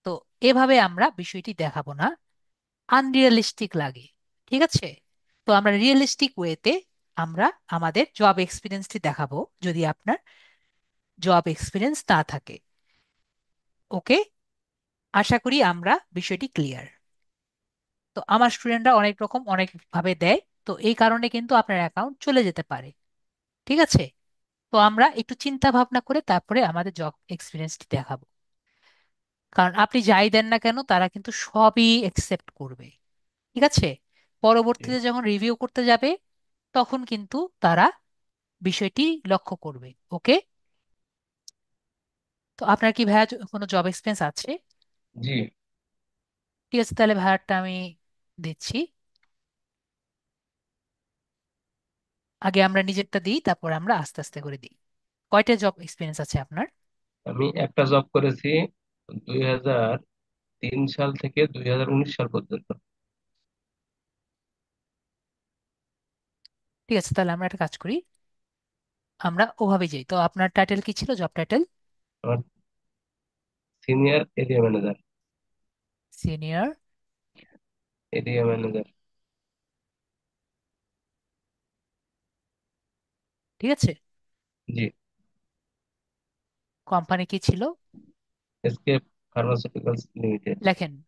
তো এভাবে আমরা বিষয়টি দেখাবো না, আনরিয়েলিস্টিক লাগে, ঠিক আছে? তো আমরা রিয়েলিস্টিক ওয়েতে আমরা আমাদের জব এক্সপিরিয়েন্সটি দেখাবো, যদি আপনার জব এক্সপিরিয়েন্স না থাকে। ওকে, আশা করি আমরা বিষয়টি ক্লিয়ার। তো আমার স্টুডেন্টরা অনেক রকম অনেক ভাবে দেয়, তো এই কারণে কিন্তু আপনার অ্যাকাউন্ট চলে যেতে পারে, ঠিক আছে? তো আমরা একটু চিন্তা ভাবনা করে তারপরে আমাদের জব এক্সপিরিয়েন্সটি দেখাবো। কারণ আপনি যাই দেন না কেন তারা কিন্তু সবই একসেপ্ট করবে, ঠিক আছে? জি পরবর্তীতে যখন রিভিউ করতে যাবে তখন কিন্তু তারা বিষয়টি লক্ষ্য করবে। ওকে, তো আপনার কি ভাইয়া কোনো জব এক্সপিরিয়েন্স আছে? জি। ঠিক আছে, তাহলে ভাইয়ারটা আমি দিচ্ছি। আগে আমরা নিজেরটা দিই, তারপর আমরা আস্তে আস্তে করে দিই। কয়টা জব এক্সপিরিয়েন্স আছে আপনার? আমি একটা জব করেছি 2003 সাল থেকে 2019 সাল পর্যন্ত। ঠিক আছে, তাহলে আমরা একটা কাজ করি, আমরা ওভাবে যাই। তো আপনার টাইটেল কি ছিল, জব টাইটেল? আমার senior area manager. Senior, area manager. ঠিক আছে। জি। কোম্পানি কি ছিল? Escape pharmaceuticals limited. লেখেন।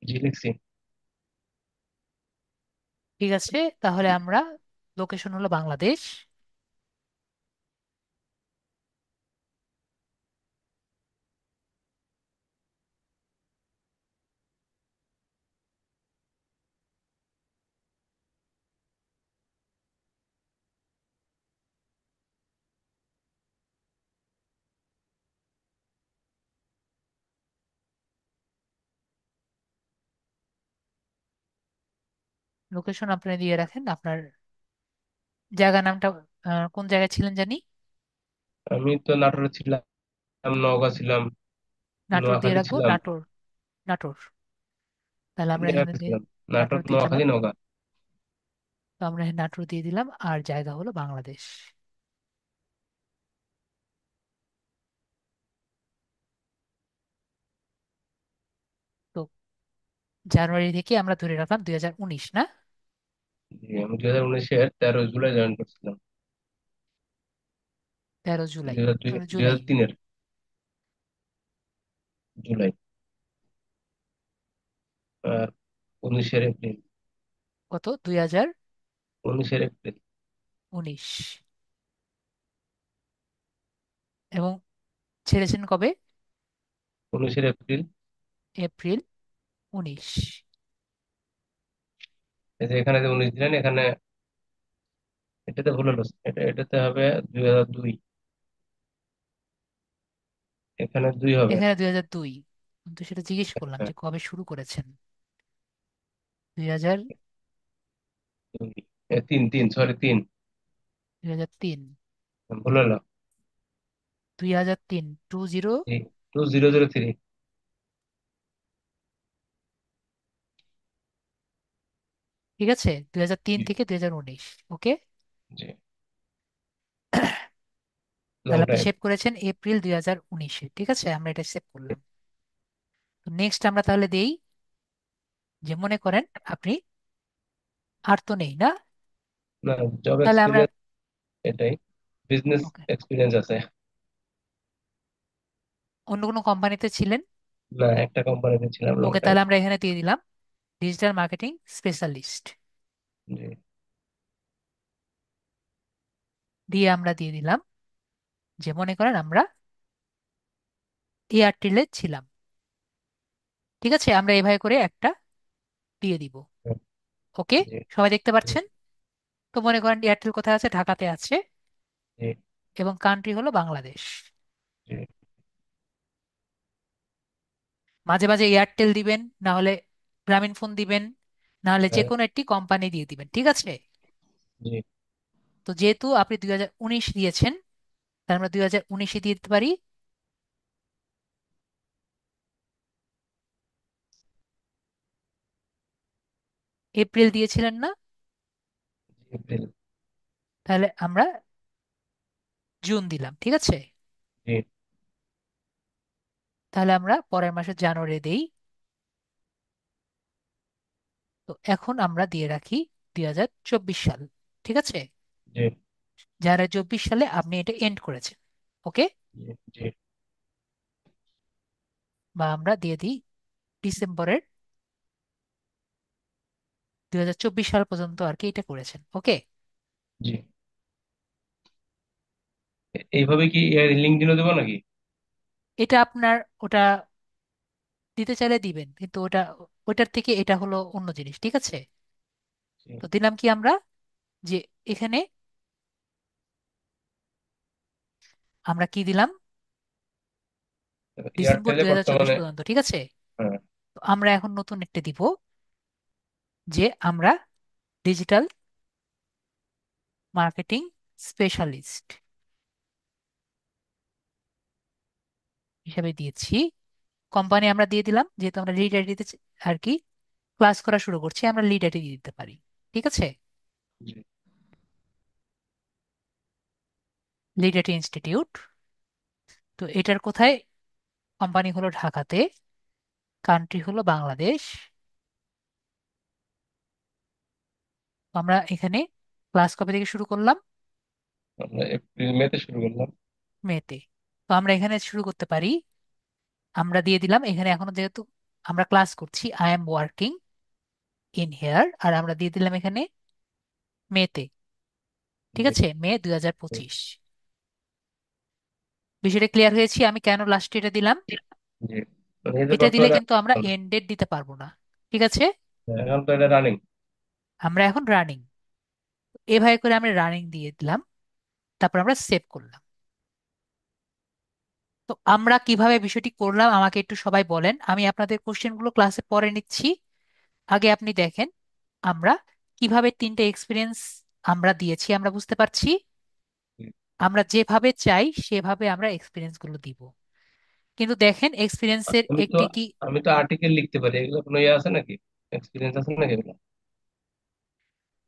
জি লিখছি। ঠিক আছে, তাহলে আমরা, লোকেশন হলো বাংলাদেশ। লোকেশন আপনি দিয়ে রাখেন আপনার জায়গা নামটা। কোন জায়গায় ছিলেন জানি? আমি তো নাটোরে ছিলাম, নওগাঁ ছিলাম, নাটোর দিয়ে নোয়াখালী রাখবো, ছিলাম, নাটোর। নাটোর। তাহলে তিন আমরা এখানে জায়গাতে দিয়ে ছিলাম। নাটোর, নাটোর দিয়ে দিলাম। নোয়াখালী, নওগাঁ। তো আমরা এখানে নাটোর দিয়ে দিলাম, আর জায়গা হলো বাংলাদেশ। তো জানুয়ারি থেকে আমরা ধরে রাখলাম 2019, না? জি, আমি 2019-এর 13 জুলাই জয়েন করছিলাম। 13 জুলাই। 2002, তাহলে দুই জুলাই। হাজার তিনের জুলাই। আর 19-এর এপ্রিল। কত? 2019। 19-এর এপ্রিল। এবং ছেড়েছেন কবে? 19-এর এপ্রিল। এপ্রিল 19। এই যে এখানে যে 19 দিলেন, এখানে এটাতে ভুল হলো, এটাতে হবে 2002। এখানে 2 হবে। এখানে 2002। কিন্তু সেটা জিজ্ঞেস করলাম হ্যাঁ, যে কবে শুরু করেছেন। 2000, 2, 3, 3, সরি, 3। 2003। ভুল হলো। 2003, 20। 2003। ঠিক আছে, 2003 জি, থেকে 2019। ওকে। জি। লং তাহলে আপনি টাইম। সেভ করেছেন এপ্রিল 2019-এ। ঠিক আছে, আমরা এটা সেভ করলাম। তো নেক্সট আমরা তাহলে দেই যে মনে করেন আপনি, আর তো নেই না? না, জব তাহলে আমরা, এক্সপিরিয়েন্স এটাই। বিজনেস ওকে, এক্সপিরিয়েন্স আছে। অন্য কোনো কোম্পানিতে ছিলেন? না, একটা কোম্পানিতে ছিলাম লং ওকে, টাইম। তাহলে আমরা এখানে দিয়ে দিলাম ডিজিটাল মার্কেটিং স্পেশালিস্ট। জি, দিয়ে আমরা দিয়ে দিলাম যে মনে করেন আমরা এয়ারটেলে ছিলাম। ঠিক আছে, আমরা এভাবে করে একটা দিয়ে দিব। ওকে। জি, সবাই দেখতে জি, পাচ্ছেন? তো মনে করেন এয়ারটেল কোথায় আছে? ঢাকাতে আছে। জি, এবং কান্ট্রি হলো বাংলাদেশ। জি। মাঝে মাঝে এয়ারটেল দিবেন, না হলে গ্রামীণ ফোন দিবেন, না হলে যে হ্যাঁ, কোনো একটি কোম্পানি দিয়ে দিবেন। ঠিক আছে। জি, তো যেহেতু আপনি 2019 দিয়েছেন, তার আমরা 2019-এ দিয়ে দিতে পারি। এপ্রিল দিয়েছিলেন না? এপ্রিল। তাহলে আমরা জুন দিলাম। ঠিক আছে। জি, তাহলে আমরা পরের মাসে জানুয়ারি দেই। তো এখন আমরা দিয়ে রাখি 2024 সাল। ঠিক আছে। জি, 2024 সালে আপনি এটা এন্ড করেছেন। ওকে। জি, জি, বা আমরা দিয়ে দিই ডিসেম্বরের 2024 সাল পর্যন্ত আর কি এটা করেছেন। ওকে। জি। এইভাবে কি লিঙ্কডইনও দেবো নাকি? এটা আপনার, ওটা দিতে চাইলে দিবেন, কিন্তু ওটার থেকে এটা হলো অন্য জিনিস। ঠিক আছে। জি। তো দিলাম কি আমরা, যে এখানে আমরা কি দিলাম, ডিসেম্বর এয়ারটেলে 2024 বর্তমানে। পর্যন্ত। ঠিক আছে। হ্যাঁ, তো আমরা এখন নতুন একটা দিব, যে আমরা ডিজিটাল মার্কেটিং স্পেশালিস্ট হিসাবে দিয়েছি। কোম্পানি আমরা দিয়ে দিলাম, যেহেতু আমরা লিড আইডিতে আর কি ক্লাস করা শুরু করছি, আমরা লিড আইডি দিয়ে দিতে পারি। ঠিক আছে। জি, লিড আইডি ইনস্টিটিউট। তো এটার কোথায়? কোম্পানি হলো ঢাকাতে, কান্ট্রি হলো বাংলাদেশ। তো আমরা এখানে ক্লাস কবে থেকে শুরু করলাম? আমরা এপ্রিল-মে তে শুরু করলাম। মেতে। তো আমরা এখানে শুরু করতে পারি। আমরা দিয়ে দিলাম এখানে, এখনো যেহেতু আমরা ক্লাস করছি, I am working in here, আর আমরা দিয়ে দিলাম এখানে মেতে। ঠিক জি, আছে, মে জি, 2025। বিষয়টা ক্লিয়ার হয়েছে আমি কেন লাস্টে এটা দিলাম? জি। মানে এই যে এটা দিলে বর্তমানে কিন্তু আমরা এন্ড ডেট দিতে পারবো না। ঠিক আছে। এখন তো এটা রানিং। আমরা এখন রানিং, এভাবে করে আমরা রানিং দিয়ে দিলাম। তারপর আমরা সেভ করলাম। তো আমরা কিভাবে বিষয়টি করলাম আমাকে একটু সবাই বলেন, আমি আপনাদের কোশ্চেনগুলো ক্লাসে পরে নিচ্ছি। আগে আপনি দেখেন আমরা কিভাবে তিনটে এক্সপিরিয়েন্স আমরা দিয়েছি আমরা বুঝতে পারছি। জি। আমরা যেভাবে চাই সেভাবে আমরা এক্সপিরিয়েন্স গুলো দিব। কিন্তু দেখেন এক্সপিরিয়েন্সের আমি তো একটি কি, আমি তো আর্টিকেল লিখতে পারি, এগুলো কোনো ইয়ে আছে নাকি? এক্সপিরিয়েন্স আছে নাকি এগুলো?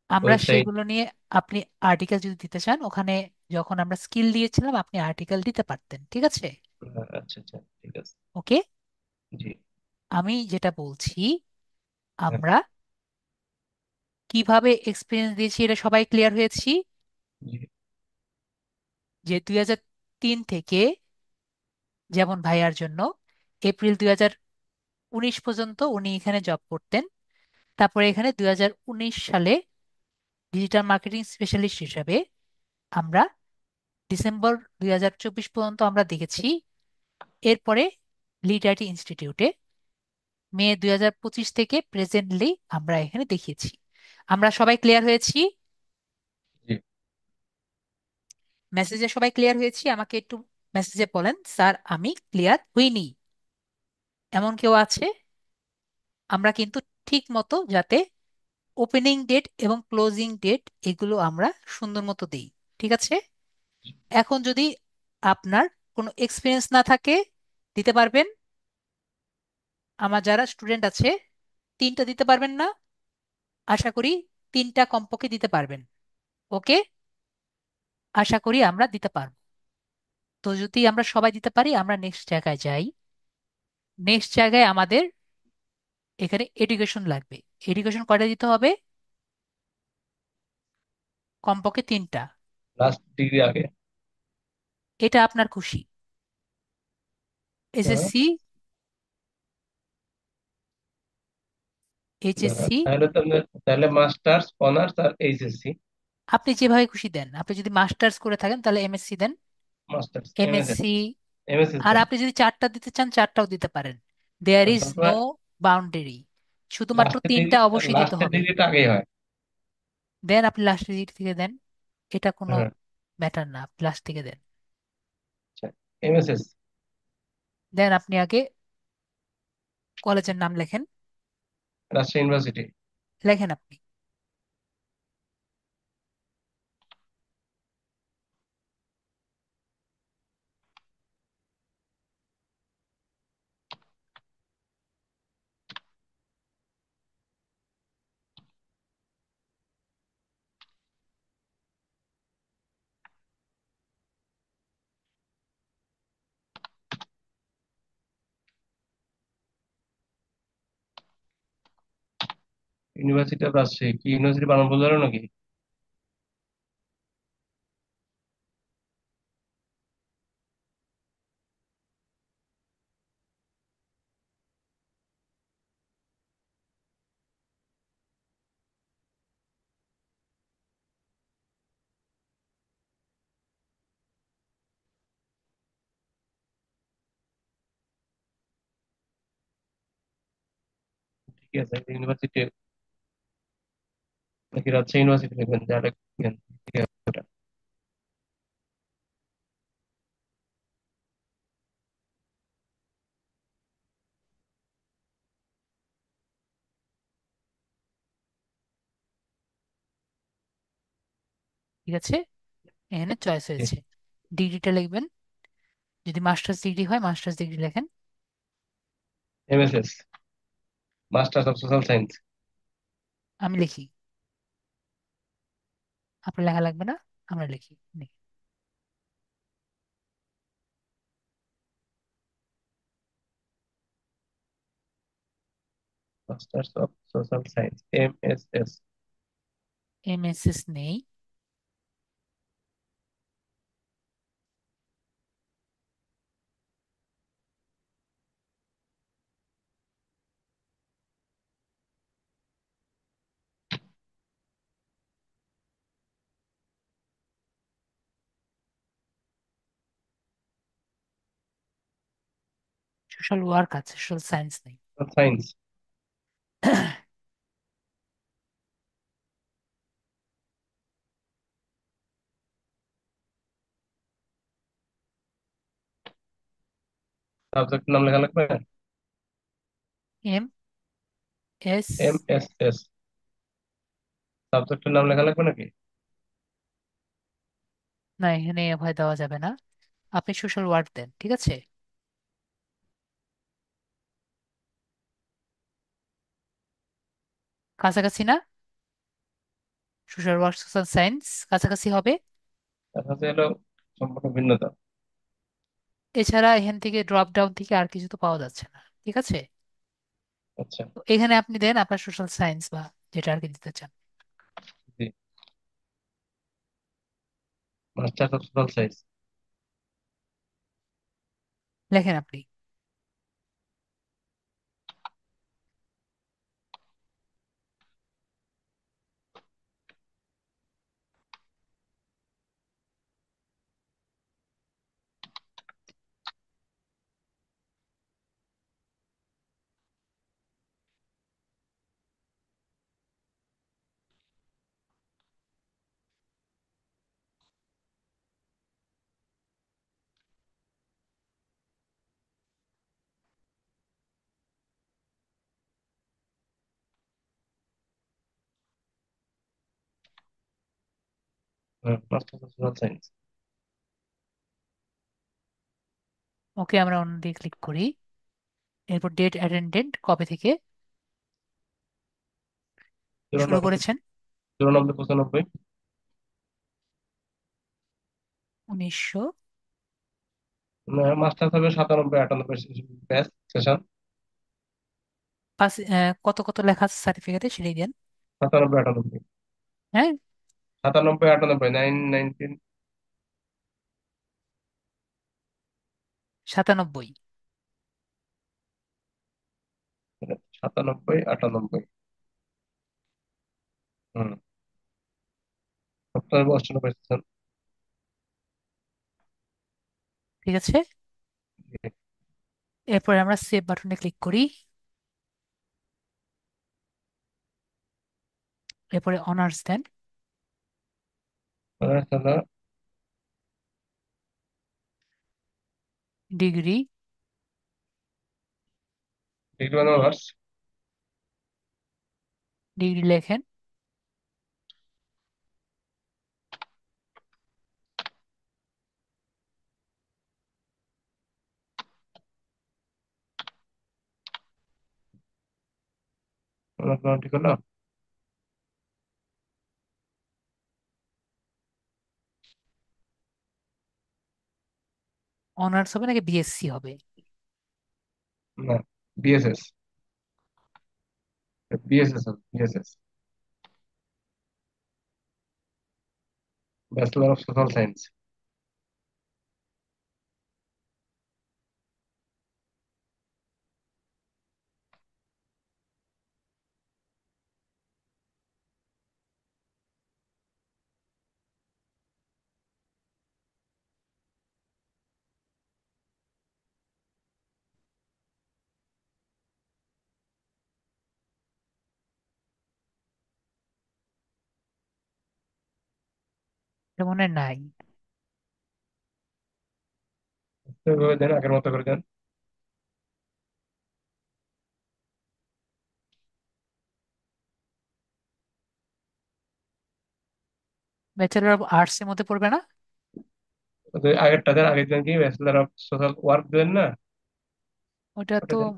আমরা ওয়েবসাইট? সেগুলো নিয়ে, আপনি আর্টিকেল যদি দিতে চান ওখানে, যখন আমরা স্কিল দিয়েছিলাম আপনি আর্টিকেল দিতে পারতেন, ঠিক আছে। আচ্ছা আচ্ছা, ঠিক আছে। ওকে, জি। আমি যেটা বলছি, হ্যাঁ। আমরা কিভাবে এক্সপিরিয়েন্স দিয়েছি এটা সবাই ক্লিয়ার হয়েছি। জি। যে 2003 থেকে, যেমন ভাইয়ার জন্য এপ্রিল 2019 পর্যন্ত উনি এখানে জব করতেন। তারপরে এখানে 2019 সালে ডিজিটাল মার্কেটিং স্পেশালিস্ট হিসাবে আমরা ডিসেম্বর 2024 পর্যন্ত আমরা দেখেছি। এরপরে লিড আইটি ইনস্টিটিউটে মে 2025 থেকে প্রেজেন্টলি আমরা এখানে দেখিয়েছি। আমরা সবাই ক্লিয়ার হয়েছি? জি। মেসেজে সবাই ক্লিয়ার হয়েছি? আমাকে একটু মেসেজে বলেন স্যার আমি ক্লিয়ার হইনি, এমন কেউ আছে? আমরা কিন্তু ঠিক মতো যাতে ওপেনিং ডেট এবং ক্লোজিং ডেট এগুলো আমরা সুন্দর মতো দিই, ঠিক আছে। এখন যদি আপনার কোনো এক্সপিরিয়েন্স না থাকে, দিতে পারবেন? আমার যারা স্টুডেন্ট আছে, তিনটা দিতে পারবেন না? আশা করি তিনটা কমপক্ষে দিতে পারবেন। ওকে, আশা করি আমরা দিতে পারবো। তো যদি আমরা সবাই দিতে পারি আমরা নেক্সট জায়গায় যাই। নেক্সট জায়গায় আমাদের এখানে এডুকেশন লাগবে। এডুকেশন কয়টা দিতে হবে? কমপক্ষে তিনটা। লাস্ট ডিগ্রি আগে। এটা আপনার খুশি। হ্যাঁ। এসএসসি, এইচএসসি, তাহলে তাহলে তাহলে মাস্টার্স, অনার্স আর এইচএসসি। আপনি যেভাবে খুশি দেন। আপনি যদি মাস্টার্স করে থাকেন তাহলে এমএসসি দেন, মাস্টার্স, এমএসএস। এমএসসি। এমএসএস আর দেন। আপনি যদি চারটা দিতে চান চারটাও দিতে পারেন, দেয়ার ইজ নো সবসময় বাউন্ডারি। শুধুমাত্র লাস্টের ডিগ্রি, তিনটা অবশ্যই দিতে লাস্টের হবে। ডিগ্রিটা আগেই হয়। দেন আপনি লাস্টের দিক থেকে দেন, এটা কোনো হ্যাঁ। ম্যাটার না, আপনি লাস্ট থেকে দেন। আচ্ছা। এমএসএস। দেন আপনি আগে কলেজের নাম লেখেন। রাজশাহী ইউনিভার্সিটি। লেখেন আপনি। ইউনিভার্সিটি অফ রাজশাহী কি ইউনিভার্সিটি বানান বলতে পারো নাকি? ঠিক আছে, ইউনিভার্সিটি নাকি রাজশাহী ইউনিভার্সিটি লিখবেন যাটা লিখবেন। ঠিক আছে ওটা। ঠিক আছে, এখানে চয়েস হয়েছে। ডিগ্রিটা লিখবেন, যদি মাস্টার্স ডিগ্রি হয় মাস্টার্স ডিগ্রি লেখেন। MSS, masters of social science. আমি লিখি, আপনার লেখা লাগবে না, আমরা লিখি। Masters of social science, MSS. MSS নেই। সোশ্যাল ওয়ার্ক আছে, সোশ্যাল সায়েন্স নেই। সায়েন্স। সাবজেক্ট নাম লেখা লাগবে। M S MSS. সাবজেক্টের নাম লেখা লাগবে নাকি? না, এখানে ভয় দেওয়া যাবে না। আপনি সোশ্যাল ওয়ার্ক দেন, ঠিক আছে? কাছাকাছি না? সোশ্যাল ওয়ার্ক সোশ্যাল সায়েন্স কাছাকাছি হবে। তার সাথে হলো সম্পূর্ণ ভিন্নতা। এছাড়া এখান থেকে ড্রপ ডাউন থেকে আর কিছু তো পাওয়া যাচ্ছে না, ঠিক আছে? আচ্ছা। তো এখানে আপনি দেন আপনার সোশ্যাল সায়েন্স বা যেটা আর কি দিতে চান। জি। Masters of social science. লেখেন আপনি। হ্যাঁ, masters of social science. Okay, আমরা অন্য দিয়ে ক্লিক করি। এরপর ডেট অ্যাটেন্ডেন্ট কবে থেকে শুরু 94, করেছেন? 94, 95। উনিশশো। মাস্টার্স হবে 97, 98 ব্যাচ সেশন। পাঁচ। কত কত লেখা আছে সার্টিফিকেটে সেটাই দেন। 97, 98। হ্যাঁ। 97, 98, 19। 97। 97, 98। হুম। সপ্তাহে 98 সেশন। ঠিক আছে। এরপরে আমরা সেভ বাটনে ক্লিক করি। এরপরে অনার্স দেন। ডিগ্রি। ডিগ্রি মানে অনার্স। ডিগ্রি লেখেন। অনার্স মানে ঠিক হলো। অনার্স হবে নাকি বিএসসি হবে? না, বিএসএস। বিএসএস হবে, BSS. Bachelor of social science. এটা মনে হয় নাই। ওইভাবে দেন, আগের মতো করে দেন। ব্যাচেলর অফ আর্টস এর মধ্যে পড়বে না? আগেরটা দেন, আগের দেন কি ব্যাচেলর অফ সোশ্যাল ওয়ার্ক দেন না? ওটা ওটা তো দেন।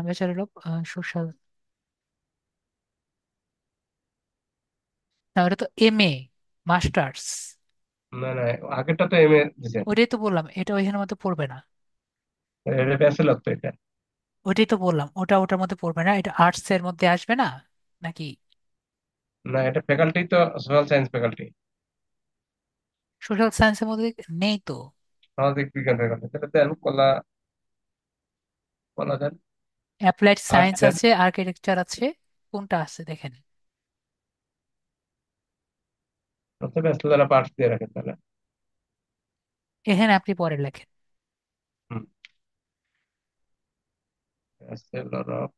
Bachelor of social. না, ওটা তো এমএ মাস্টার্স। না না, আগেরটা তো এম এ দিছেন। ওইটাই তো বললাম, এটা ওইখানের মধ্যে পড়বে না। এটা ব্যাচেলর তো এটা। ওইটাই তো বললাম, ওটা ওটার মধ্যে পড়বে না, এটা আর্টস এর মধ্যে আসবে না নাকি? না, এটা ফ্যাকাল্টি তো, সোশ্যাল সায়েন্স ফ্যাকাল্টি। সোশ্যাল সায়েন্সের মধ্যে নেই তো। সামাজিক বিজ্ঞান ফ্যাকাল্টি, তাহলে দেন কলা। কলা দেন। অ্যাপ্লাইড আর্টস সায়েন্স দেন। আছে, আর্কিটেকচার আছে। কোনটা আছে দেখেন। ব্যাচেলর অফ আর্টস দিয়ে রাখেন তাহলে। এখানে আপনি পরে লেখেন। হুম। Bachelor of.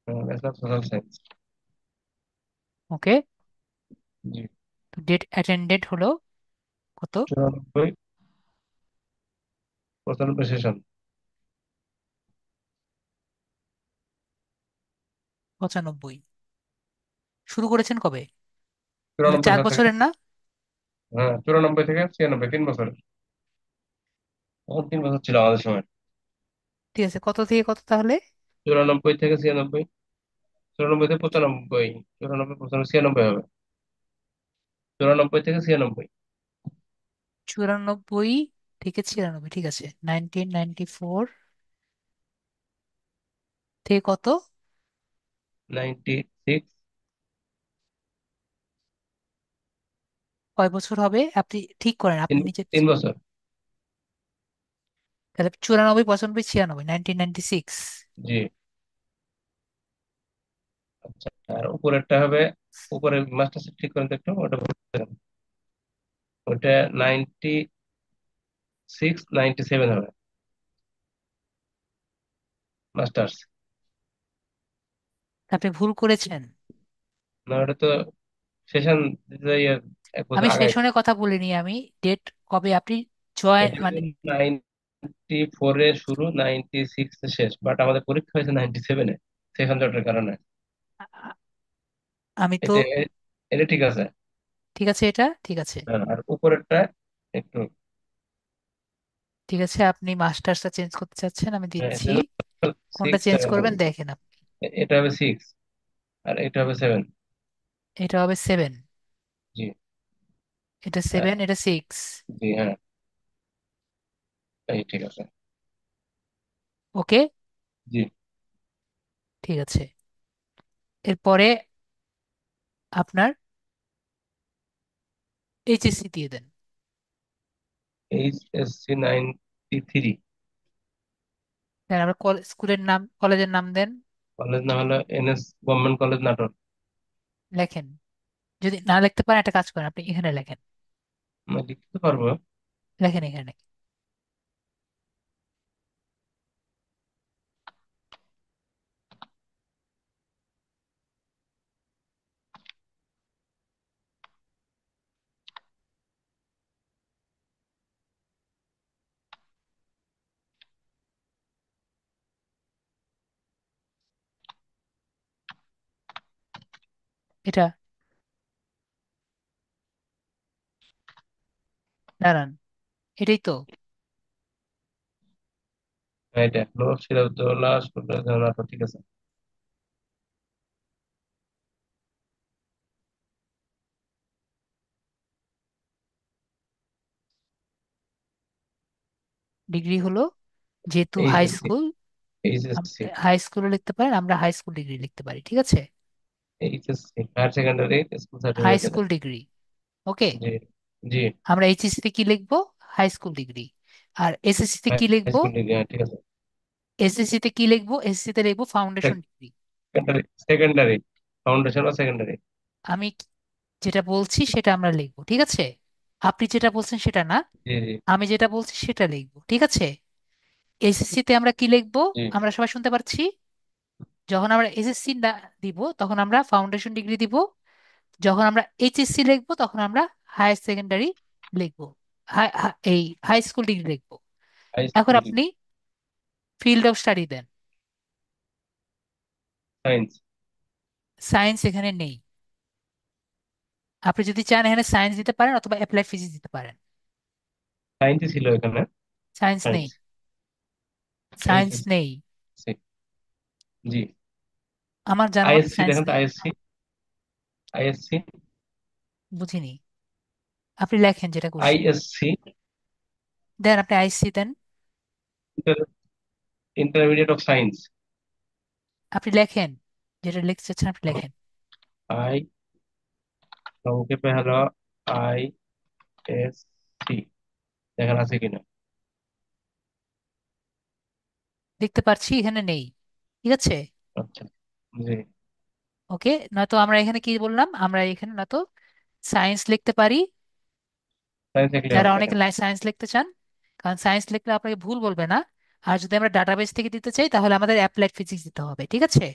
Bachelor social science. Okay. জি। তো ডেট অ্যাটেন্ডেড হলো কত? 94, 95 সেশন। 95। শুরু করেছেন কবে? এটা 94 চার সাল থেকে। বছরের না? হ্যাঁ, 94 থেকে 96, 3 বছর। তখন 3 বছর ছিল আমাদের সময়। ঠিক আছে, কত থেকে কত তাহলে? 94 থেকে 96। 94 থেকে 95। 94, 95, 96 হবে। 94 থেকে 96। 94 থেকে 96, ঠিক আছে। 1994 থেকে কত? 96। কয় বছর হবে আপনি ঠিক করেন, তিন আপনি নিজে। 3 বছর। তাহলে 94, 95, 96, 1996। জি। আচ্ছা, আর উপরেরটা হবে, উপরের মাস্টার্স ঠিক করেন তো একটু, ওটা বলছিলাম। ওটা 96, 97 হবে মাস্টার্স। আপনি ভুল করেছেন। না, ওটা তো সেশন দিতে যাই 1 বছর আমি আগাইছে। সেশনের কথা বলিনি আমি। ডেট কবে আপনি জয়েন এটা মানে। 94-এ শুরু, 96-এ শেষ, বাট আমাদের পরীক্ষা হয়েছে 97-এ, সেশন জটের কারণে। আ- আমি তো। এটা এটা ঠিক আছে। ঠিক আছে, এটা ঠিক আছে। হ্যাঁ, আর উপরেরটা একটু। ঠিক আছে, আপনি মাস্টার্সটা চেঞ্জ করতে চাচ্ছেন, আমি হ্যাঁ, দিচ্ছি। এটা হলো কোনটা 6, চেঞ্জ 7 করবেন হবে। দেখেন আপনি। এটা হবে 6, আর এটা হবে 7। এটা হবে 7। জি। এটা আর 7, এটা 6। জি, হ্যাঁ, এই ঠিক আছে। ওকে। জি। ঠিক আছে। এরপরে আপনার এইচএসসি দিয়ে দেন। HSC 93। দেন আমরা স্কুলের নাম, কলেজের নাম দেন। কলেজ না হলো NS গভর্নমেন্ট কলেজ নাটোর। লেখেন। যদি না লিখতে পারেন একটা কাজ করেন, আপনি এখানে লেখেন। আমি লিখতে পারবো। লেখেন এখানে। এটা দাঁড়ান, এটাই তো। হ্যাঁ, এটা হলো সিরাজউদ্দৌলা স্টুডেন্ট নাটোর, ঠিক আছে। ডিগ্রি হলো, যেহেতু high HSC। School, HSC। High স্কুলও লিখতে পারেন, আমরা হাই স্কুল ডিগ্রি লিখতে পারি, ঠিক আছে। HSC higher secondary school high certificate যেটা। School degree. ওকে। জি। জি। আমরা এইচএসসি তে কি লিখবো? High school degree. আর এসএসসি তে হাই কি লিখবো? স্কুল ডিগ্রি, হ্যাঁ ঠিক আছে। এসএসসি তে কি লিখবো? এসএসসি তে লিখবো foundation degree. Secondary, secondary, foundation বা সেকেন্ডারি। আমি যেটা বলছি সেটা আমরা লিখবো, ঠিক আছে। আপনি যেটা বলছেন সেটা না, জি। জি। আমি যেটা বলছি সেটা লিখবো, ঠিক আছে। এসএসসি তে আমরা কি লিখবো? জি। আমরা সবাই শুনতে পাচ্ছি। যখন আমরা এসএসসি দিব তখন আমরা ফাউন্ডেশন ডিগ্রি দিব। যখন আমরা এইচএসসি লিখবো তখন আমরা হায়ার সেকেন্ডারি লিখবো। এই হাই স্কুল ডিগ্রি লিখবো। হাই এখন স্কুল আপনি ফিল্ড অফ স্টাডি দেন। সায়েন্স। সায়েন্স এখানে নেই। আপনি যদি চান এখানে সায়েন্স দিতে পারেন অথবা অ্যাপ্লাইড ফিজিক্স দিতে পারেন। সায়েন্সই ছিল এখানে। Science science. নেই। Science HSC. নেই। জি। আমার জানা মতে আইএসসি সায়েন্স দেখেন তো, নেই। আইএসসি। আইএসসি। বুঝিনি। আপনি লেখেন যেটা করছি। আইএসসি দেন আপনি আইসি দেন। Intermediate of science. আপনি লেখেন যেটা লিখতে চাচ্ছেন, আপনি লেখেন। আই, সংক্ষেপে হলো ISC। দেখেন আছে কিনা। লিখতে পারছি, এখানে নেই। ঠিক আছে। আচ্ছা। জি। ওকে, নয়তো আমরা এখানে কি বললাম, আমরা এখানে নয়তো সায়েন্স লিখতে পারি, সায়েন্স লিখলে যারা হবে, অনেকে দেখেন। সায়েন্স লিখতে চান। কারণ সায়েন্স লিখলে আপনাকে ভুল বলবে না। আর যদি আমরা ডাটাবেস থেকে দিতে চাই তাহলে আমাদের অ্যাপ্লাইড ফিজিক্স দিতে হবে, ঠিক আছে।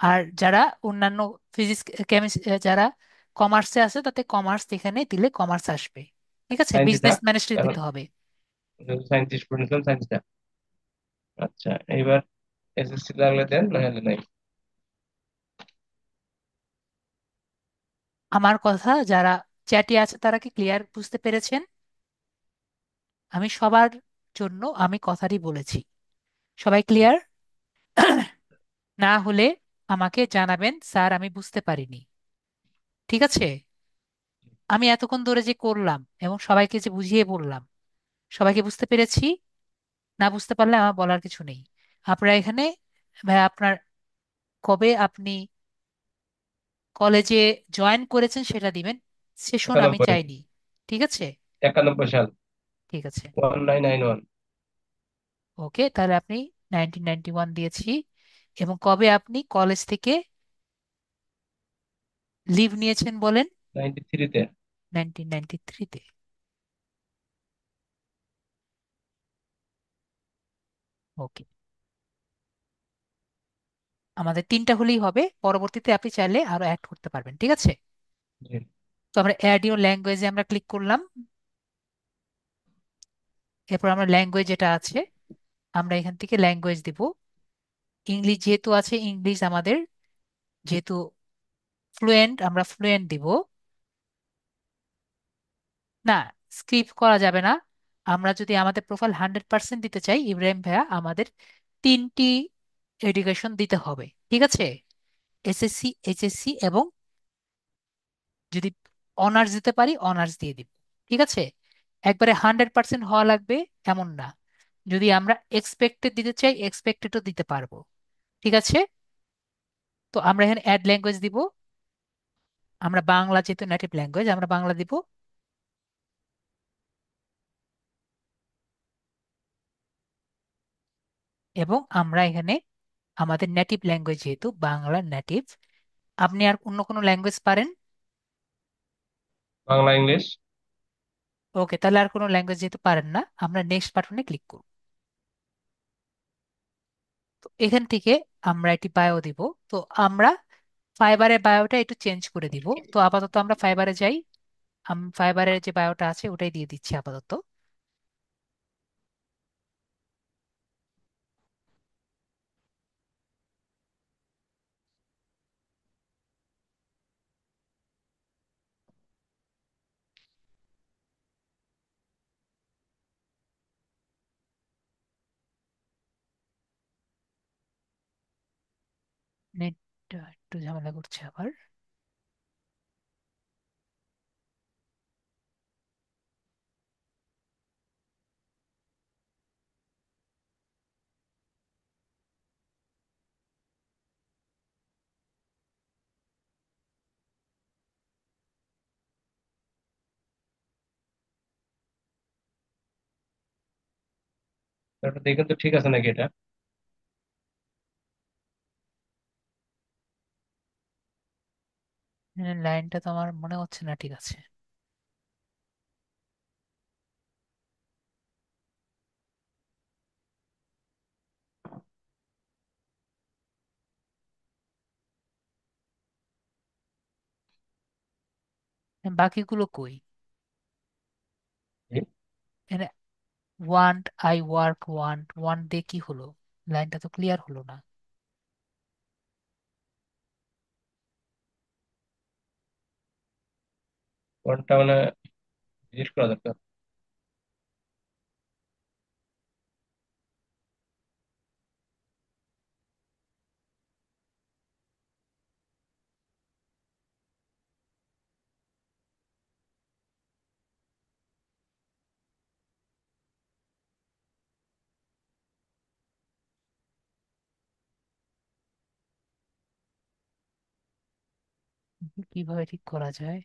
আর যারা অন্যান্য ফিজিক্স কেমিস্ট্রি, যারা কমার্সে আছে তাতে কমার্স এখানে দিলে কমার্স আসবে। ঠিক আছে, সায়েন্সই বিজনেস থাক ম্যানেজমেন্ট এখন, দিতে হবে। সায়েন্স স্টুডেন্ট ছিলাম, সায়েন্স থাক। আচ্ছা, এইবার এসএসসি লাগলে দেন, না হলে নাই। আমার কথা যারা চ্যাটে আছে তারা কি ক্লিয়ার বুঝতে পেরেছেন? আমি সবার জন্য আমি কথাটি বলেছি। সবাই ক্লিয়ার? না হলে আমাকে জানাবেন, স্যার আমি বুঝতে পারিনি। ঠিক আছে? আমি এতক্ষণ ধরে যে করলাম এবং সবাইকে যে বুঝিয়ে বললাম, সবাইকে বুঝতে পেরেছি? না বুঝতে পারলে আমার বলার কিছু নেই। আপনারা এখানে, ভাই আপনার কবে আপনি কলেজে জয়েন করেছেন সেটা দিবেন, সেশন আমি 91, চাইনি। ঠিক আছে? 91 সাল, ঠিক আছে। 1991। ওকে, তাহলে আপনি 1991 দিয়েছি। এবং কবে আপনি কলেজ থেকে লিভ নিয়েছেন বলেন? 93-তে। 1993-তে। ওকে, আমাদের তিনটা হলেই হবে, পরবর্তীতে আপনি চাইলে আরো অ্যাড করতে পারবেন। ঠিক আছে? জি। তো আমরা অ্যাড ইউর ল্যাঙ্গুয়েজে আমরা ক্লিক করলাম। এরপর আমরা ল্যাঙ্গুয়েজ যেটা আছে, আমরা এখান থেকে ল্যাঙ্গুয়েজ দিব। ইংলিশ যেহেতু আছে, ইংলিশ আমাদের যেহেতু ফ্লুয়েন্ট, আমরা ফ্লুয়েন্ট দিব। না, স্ক্রিপ্ট করা যাবে না। আমরা যদি আমাদের প্রোফাইল 100% দিতে চাই ইব্রাহিম ভাইয়া, আমাদের তিনটি এডুকেশন দিতে হবে। ঠিক আছে? এসএসসি, এইচএসসি এবং যদি অনার্স দিতে পারি অনার্স দিয়ে দিব। ঠিক আছে? একবারে 100% হওয়া লাগবে এমন না। যদি আমরা এক্সপেক্টেড দিতে চাই এক্সপেক্টেডও দিতে পারবো। ঠিক আছে? তো আমরা এখানে অ্যাড ল্যাঙ্গুয়েজ দিব। আমরা বাংলা, যেহেতু নেটিভ ল্যাঙ্গুয়েজ আমরা বাংলা দিব। এবং আমরা এখানে আমাদের নেটিভ ল্যাঙ্গুয়েজ যেহেতু বাংলা নেটিভ, আপনি আর অন্য কোনো ল্যাঙ্গুয়েজ পারেন? বাংলা, ইংলিশ। ওকে, তাহলে আর কোনো ল্যাঙ্গুয়েজ যেহেতু পারেন না, আমরা নেক্সট বাটনে ক্লিক করব। তো এখান থেকে আমরা একটি বায়ো দিব। তো আমরা ফাইবারের বায়োটা একটু চেঞ্জ করে দিব। তো আপাতত আমরা ফাইবারে যাই। ফাইবারের যে বায়োটা আছে ওটাই দিয়ে দিচ্ছি আপাতত। নেট একটু ঝামেলা করছে আবার। এটা দেখেন তো ঠিক আছে নাকি এটা। লাইনটা তো আমার মনে হচ্ছে না ঠিক আছে। বাকিগুলো কই? Want, I work, want want দিয়ে কি হলো? লাইনটা তো ক্লিয়ার হলো না। কোনটা মানে জিজ্ঞেস করা দরকার। কিভাবে ঠিক করা যায়?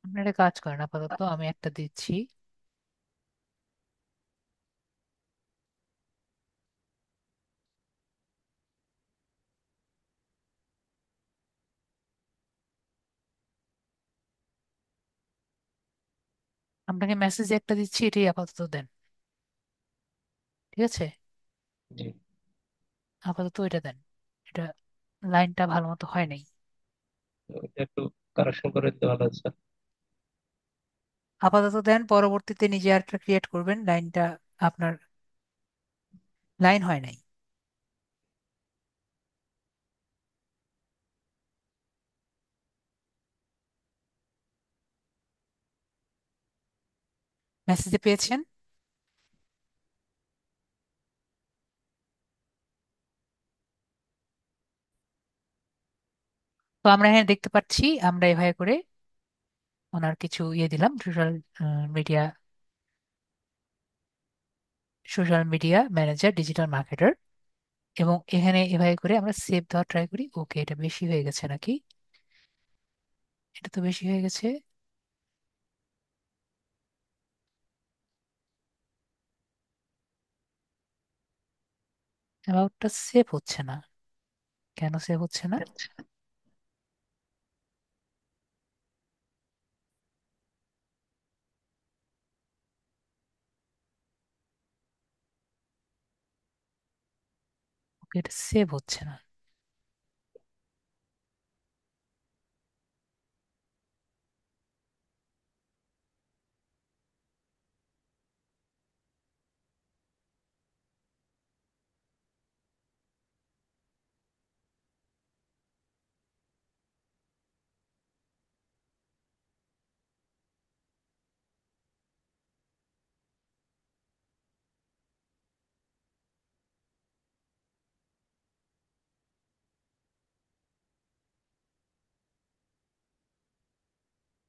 আপনারা কাজ করেন, আপাতত আমি একটা দিচ্ছি। আপনাকে মেসেজ একটা দিচ্ছি, এটাই আপাতত দেন। ঠিক আছে, জি। আপাতত এটা দেন। এটা লাইনটা ভালো মতো হয় নাই। তো এটা একটু কারেকশন করে দিতে ভালো হচ্ছে। আপাতত দেন, পরবর্তীতে নিজে আরেকটা ক্রিয়েট করবেন। লাইনটা আপনার লাইন হয় নাই। মেসেজে পেয়েছেন? তো আমরা এখানে দেখতে পাচ্ছি, আমরা এভাবে করে ওনার কিছু দিলাম, media social media manager, digital marketer. এবং এখানে এভাবে করে আমরা সেভ দেওয়া ট্রাই করি। ওকে, এটা বেশি হয়ে গেছে নাকি? এটা তো বেশি হয়ে গেছে। অ্যাবাউটটা সেভ হচ্ছে না, কেন সেভ হচ্ছে না? ওকে, এটা সেভ হচ্ছে না।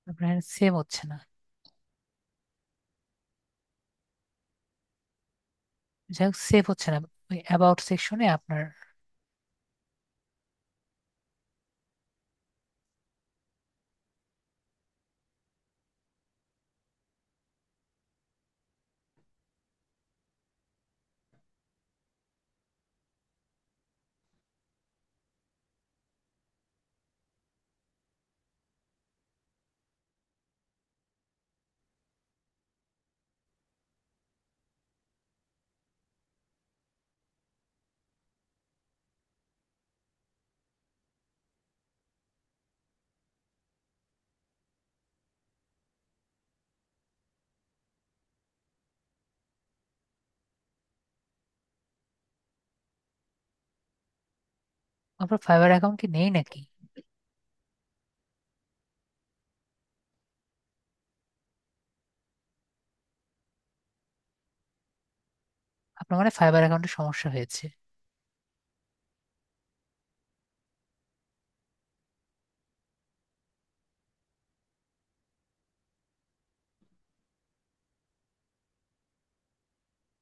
আপনার এখানে সেভ হচ্ছে না। যাই হোক, সেভ হচ্ছে না। ওই অ্যাবাউট সেকশনে আপনার আপনার ফাইবার অ্যাকাউন্ট কি নেই নাকি? আপনার মানে ফাইবার অ্যাকাউন্টে সমস্যা হয়েছে।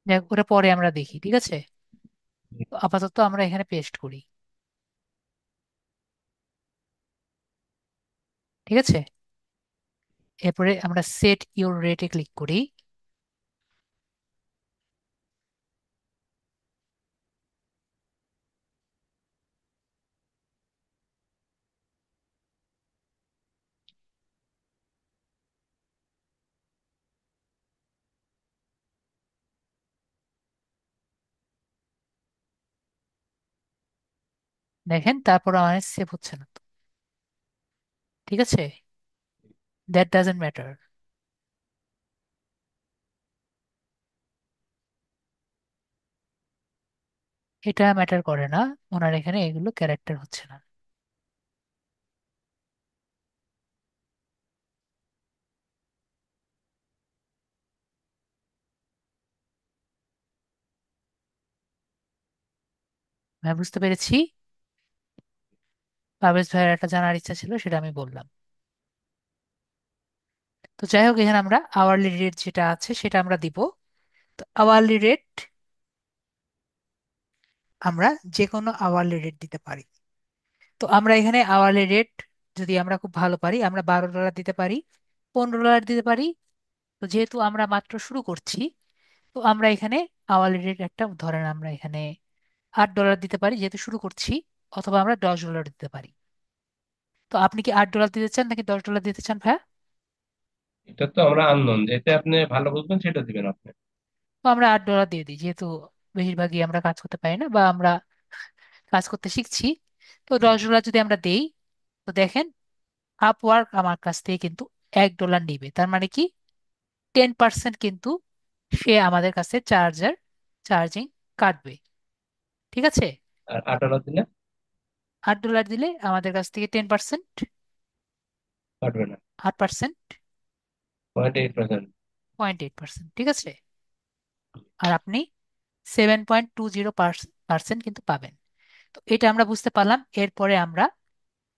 যাই হোক, ওটা পরে আমরা দেখি, ঠিক আছে। তো আপাতত আমরা এখানে পেস্ট করি। ঠিক আছে, এরপরে আমরা সেট ইউর রেটে ক্লিক করি। দেখেন, তারপর আমাদের সেভ হচ্ছে না তো। ঠিক আছে, দ্যাট ডাজেন্ট ম্যাটার। এটা ম্যাটার করে না, ওনার এখানে এগুলো ক্যারেক্টার হচ্ছে না। আমি বুঝতে পেরেছি। পারভেজ ভাইয়ের একটা জানার ইচ্ছা ছিল, সেটা আমি বললাম। তো যাই হোক, এখানে আমরা আওয়ারলি রেট যেটা আছে সেটা আমরা দিব। তো আওয়ারলি রেট আমরা যে কোনো আওয়ারলি রেট দিতে পারি। তো আমরা এখানে আওয়ারলি রেট, যদি আমরা খুব ভালো পারি, আমরা $12 দিতে পারি, $15 দিতে পারি। তো যেহেতু আমরা মাত্র শুরু করছি, তো আমরা এখানে আওয়ারলি রেট একটা ধরেন আমরা এখানে $8 দিতে পারি, যেহেতু শুরু করছি। অথবা আমরা $10 দিতে পারি। তো আপনি কি $8 দিতে চান নাকি $10 দিতে চান ভাইয়া? এটা তো আমরা আননোন, যেটা আপনি ভালো বুঝবেন সেটা দিবেন আপনি। তো আমরা $8 দিয়ে দিই, যেহেতু বেশিরভাগই আমরা কাজ করতে পারি না বা আমরা কাজ করতে শিখছি। তো $10 যদি আমরা দেই, তো দেখেন আপওয়ার্ক আমার কাছ থেকে কিন্তু $1 নিবে। তার মানে কি, 10% কিন্তু সে আমাদের কাছে চার্জিং কাটবে। ঠিক আছে। আর $8 দিলে $8 দিলে আমাদের কাছ থেকে 10%, কাটবে না। 8%, 0.8%। 0.8%। ঠিক আছে। আর আপনি 7.20% কিন্তু পাবেন। তো এটা আমরা বুঝতে পারলাম। এরপরে আমরা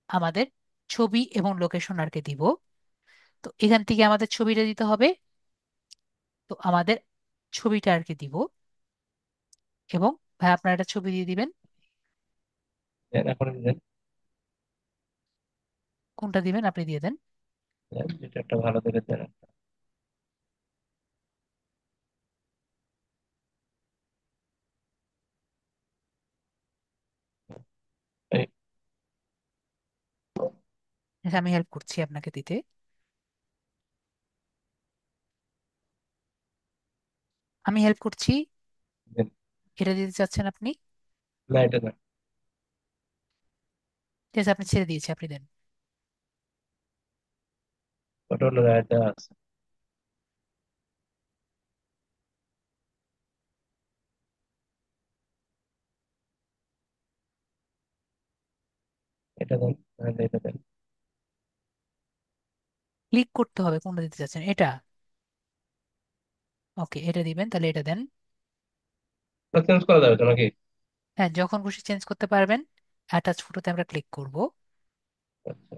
আমাদের ছবি এবং লোকেশন আরকে দিব। তো এখান থেকে আমাদের ছবিটা দিতে হবে। তো আমাদের ছবিটা আর কি দিব। এবং ভাই আপনার একটা ছবি দিয়ে দিবেন। দেন এখন দেন। কোনটা দিবেন আপনি দিয়ে দেন। দেন, যেটা একটা ভালো দেখে দেন। এই, আচ্ছা, আমি হেল্প করছি আপনাকে দিতে। আমি হেল্প করছি। দেন। এটা দিতে চাচ্ছেন আপনি? না, এটা না। ঠিক আছে, আপনি ছেড়ে দিয়েছি, আপনি দেন। ওটা হলো এটা আছে। এটা দেন, তাহলে এটা দেন। ক্লিক করতে হবে কোনটা দিতে চাচ্ছেন, এটা? ওকে, এটা দিবেন, তাহলে এটা দেন। ওটা চেঞ্জ করা যাবে তো নাকি? হ্যাঁ, যখন খুশি চেঞ্জ করতে পারবেন। অ্যাটাচ ফটোতে আমরা ক্লিক করব। আচ্ছা।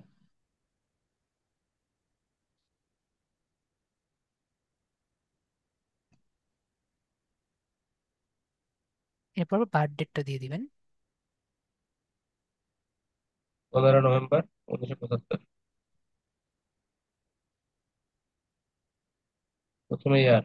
এরপর বার্থ ডেটটা দিয়ে দিবেন। 15 নভেম্বর 1975। প্রথমে ইয়ার।